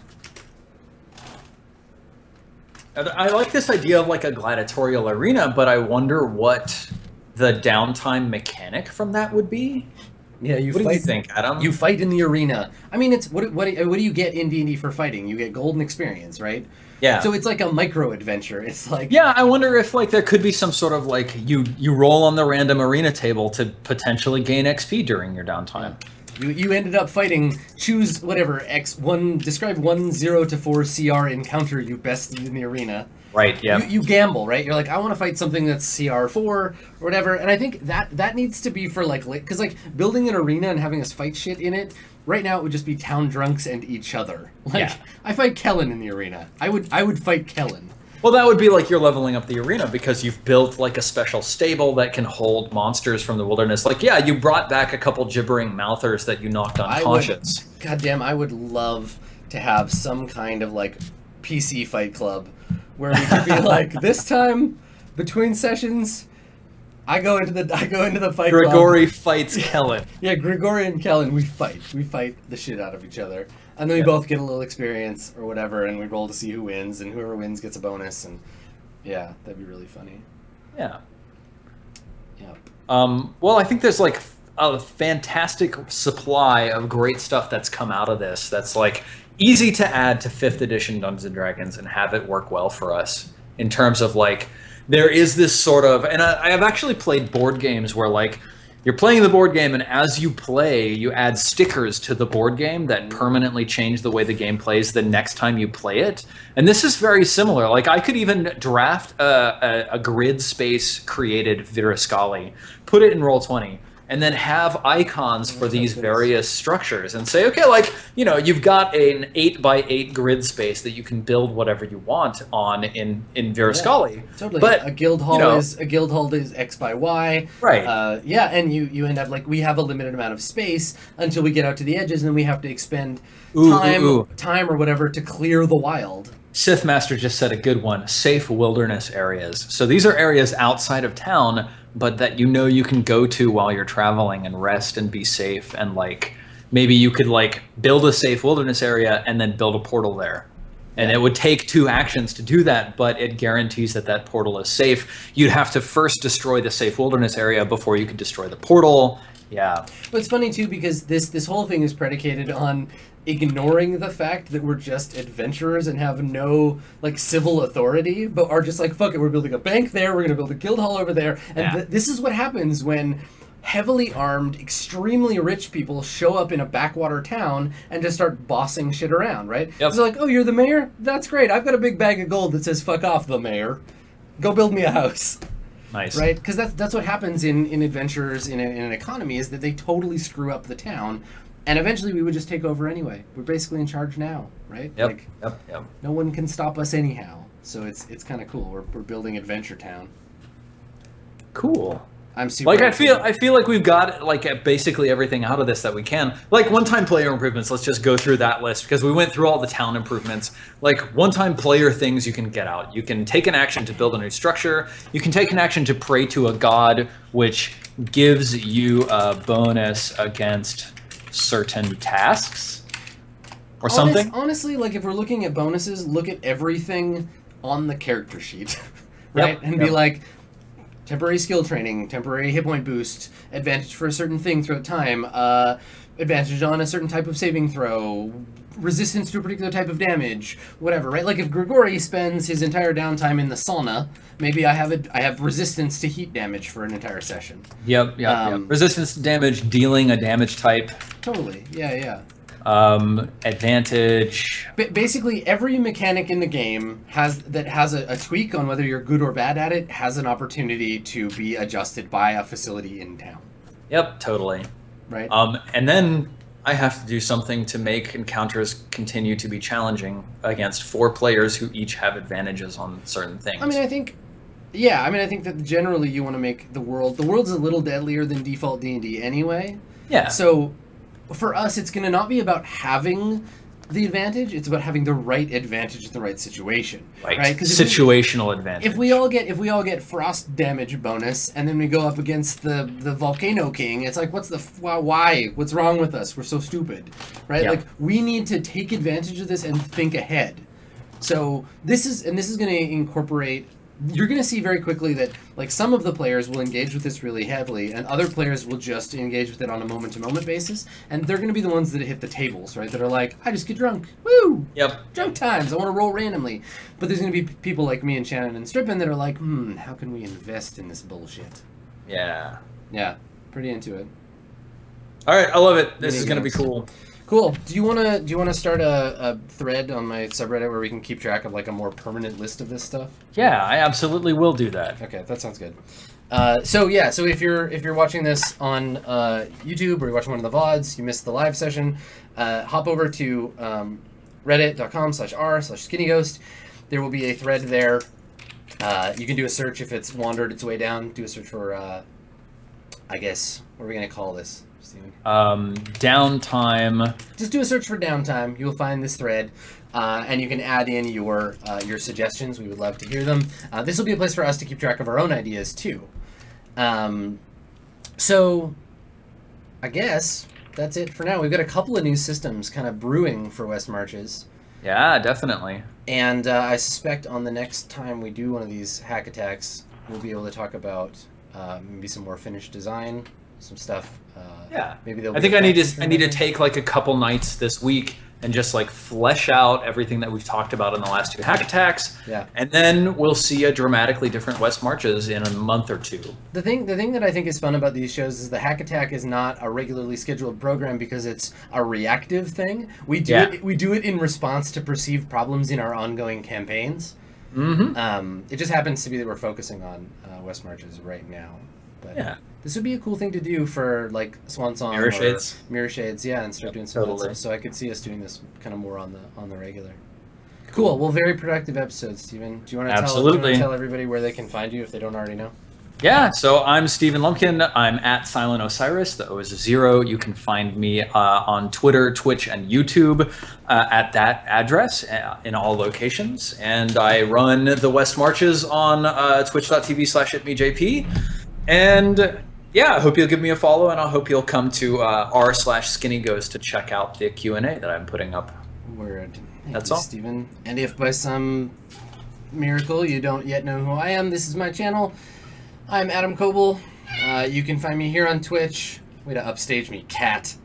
I like this idea of like a gladiatorial arena, but I wonder what the downtime mechanic from that would be. Yeah, what do you think, Adam? You fight in the arena. I mean, it's what do you get in D&D for fighting? You get golden experience, right? Yeah. So it's like a micro adventure. It's like, yeah, I wonder if like there could be some sort of like you roll on the random arena table to potentially gain XP during your downtime. You ended up fighting, choose whatever describe 1 0 to 4 CR encounter you bested in the arena. Right, yeah. You gamble, right? You're like, I want to fight something that's CR4 or whatever. And I think that needs to be for like, because like building an arena and having us fight shit in it, right now it would just be town drunks and each other. Like, yeah. I fight Kellen in the arena. I would fight Kellen. Well, that would be like you're leveling up the arena because you've built like a special stable that can hold monsters from the wilderness. Like, yeah, you brought back a couple gibbering mouthers that you knocked unconscious. Goddamn, I would love to have some kind of like PC fight club where we could be like, this time between sessions, I go into the fight club. Grigori fights Kellen. Yeah, Grigori and Kellen, we fight the shit out of each other. And then we both get a little experience or whatever, and we roll to see who wins, and whoever wins gets a bonus, and yeah, that'd be really funny. Yeah. Yep. Well, I think there's like a fantastic supply of great stuff that's come out of this that's like easy to add to 5th edition Dungeons and Dragons and have it work well for us in terms of like, there is this sort of, and I have actually played board games where like, you're playing the board game, and as you play, you add stickers to the board game that permanently change the way the game plays the next time you play it. And this is very similar. Like, I could even draft a grid space created Virascali, put it in Roll20, and then have icons for these various structures and say, okay, like, you know, you've got an 8x8 grid space that you can build whatever you want on in Virascali. Yeah, totally. But a guild hall is X by Y. Right. Yeah, and you end up like, we have a limited amount of space until we get out to the edges, and then we have to expend time or whatever to clear the wild. Sith Master just said a good one, safe wilderness areas. So these are areas outside of town, but that you know you can go to while you're traveling and rest and be safe, and like maybe you could like build a safe wilderness area and then build a portal there. And it would take 2 actions to do that, but it guarantees that that portal is safe. You'd have to first destroy the safe wilderness area before you could destroy the portal. Yeah. But it's funny too, because this whole thing is predicated on ignoring the fact that we're just adventurers and have no like civil authority, but are just like, fuck it, we're building a bank there, we're gonna build a guild hall over there, and this is what happens when heavily armed, extremely rich people show up in a backwater town and just start bossing shit around, right? Yep. So like, oh, you're the mayor? That's great. I've got a big bag of gold that says fuck off, the mayor. Go build me a house. Nice. Right? Because that's what happens in adventurers in an economy, is that they totally screw up the town. And eventually we would just take over anyway. We're basically in charge now, right? Yep. Like, Yep. No one can stop us anyhow. So it's kind of cool. We're building Adventure Town. Cool. I'm super like excited. I feel like we've got like basically everything out of this that we can. Like one-time player improvements, let's just go through that list because we went through all the town improvements. Like one-time player things you can get out. You can take an action to build a new structure. You can take an action to pray to a god, which gives you a bonus against certain tasks. or something. Honestly, like if we're looking at bonuses, look at everything on the character sheet, right? Yep, And be like, temporary skill training, temporary hit point boost, advantage for a certain thing throughout time, advantage on a certain type of saving throw, resistance to a particular type of damage, whatever, right? Like if Grigori spends his entire downtime in the sauna, maybe I have resistance to heat damage for an entire session. Yep. Resistance to damage, dealing a damage type. Totally. Yeah. Advantage. Basically, every mechanic in the game has a tweak on whether you're good or bad at it has an opportunity to be adjusted by a facility in town. Yep, totally. Right. And then I have to do something to make encounters continue to be challenging against 4 players who each have advantages on certain things. I think that generally you want to make the world's a little deadlier than default D&D anyway. Yeah. So for us, it's going to not be about having the advantage, it's about having the right advantage in the right situation. Right? Situational advantage. If we all get frost damage bonus, and then we go up against the Volcano King, it's like, why? What's wrong with us? We're so stupid, right? Yeah. Like, we need to take advantage of this and think ahead. So this is going to incorporate. You're going to see very quickly that like some of the players will engage with this really heavily, and other players will just engage with it on a moment-to-moment basis, and they're going to be the ones that hit the tables, right? That are like, I just get drunk, woo! Yep. Drunk times. I want to roll randomly. But there's going to be people like me and Shannon and Strippin that are like, how can we invest in this bullshit? Yeah. Yeah, pretty into it. All right, I love it. This is going to be cool. Cool. Do you wanna start a thread on my subreddit where we can keep track of like a more permanent list of this stuff? Yeah, I absolutely will do that. Okay, that sounds good. So if you're watching this on YouTube or you're watching one of the VODs, you missed the live session, hop over to reddit.com/r/skinnyghost. There will be a thread there. You can do a search if it's wandered its way down. Do a search for I guess, what are we gonna call this? Downtime. Just do a search for Downtime. You'll find this thread, and you can add in your suggestions. We would love to hear them. This will be a place for us to keep track of our own ideas too. So, I guess that's it for now. We've got a couple of new systems kind of brewing for West Marches. Yeah, definitely. And I suspect on the next time we do one of these hack attacks, we'll be able to talk about maybe some more finished design, some stuff. Yeah, maybe I think I need to take like a couple nights this week and just like flesh out everything that we've talked about in the last 2 hack attacks. Yeah, and then we'll see a dramatically different West Marches in a month or 2. The thing that I think is fun about these shows is the hack attack is not a regularly scheduled program because it's a reactive thing. We do it in response to perceived problems in our ongoing campaigns. Mm-hmm. It just happens to be that we're focusing on West Marches right now. But yeah. This would be a cool thing to do for like Swan Song Mirror Shades. Mirror Shades, yeah, and start doing some fun stuff. So I could see us doing this kind of more on the regular. Cool. Well, very productive episode, Steven. Do you want to tell everybody where they can find you if they don't already know? Yeah, so I'm Steven Lumpkin. I'm at Silent0siris. The O is a 0. You can find me on Twitter, Twitch, and YouTube at that address in all locations. And I run the West Marches on twitch.tv/itmejp. And yeah, I hope you'll give me a follow, and I hope you'll come to r/skinnyghost to check out the Q&A that I'm putting up. Word. That's all, Steven. And if by some miracle you don't yet know who I am, this is my channel. I'm Adam Coble. You can find me here on Twitch. Way to upstage me, cat.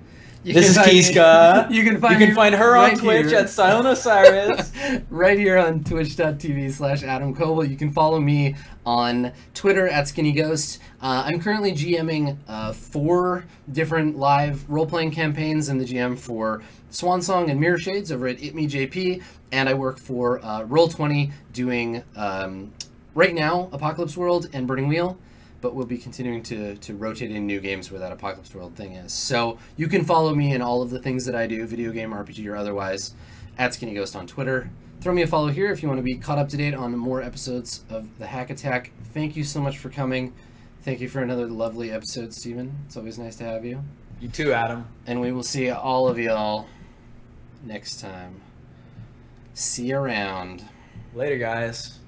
This is Kiska. You can find her on Twitch at Silent0siris. Right here on twitch.tv/Adam Coble. You can follow me on Twitter at SkinnyGhost. I'm currently GMing 4 different live role-playing campaigns in the GM for Swan Song and Mirror Shades over at itmejp, and I work for Roll20 doing, right now, Apocalypse World and Burning Wheel, but we'll be continuing to rotate in new games where that Apocalypse World thing is. So you can follow me in all of the things that I do, video game, RPG, or otherwise, at SkinnyGhost on Twitter. Throw me a follow here if you want to be caught up to date on more episodes of the Hack Attack. Thank you so much for coming. Thank you for another lovely episode, Steven. It's always nice to have you. You too, Adam. And we will see all of y'all next time. See you around. Later, guys.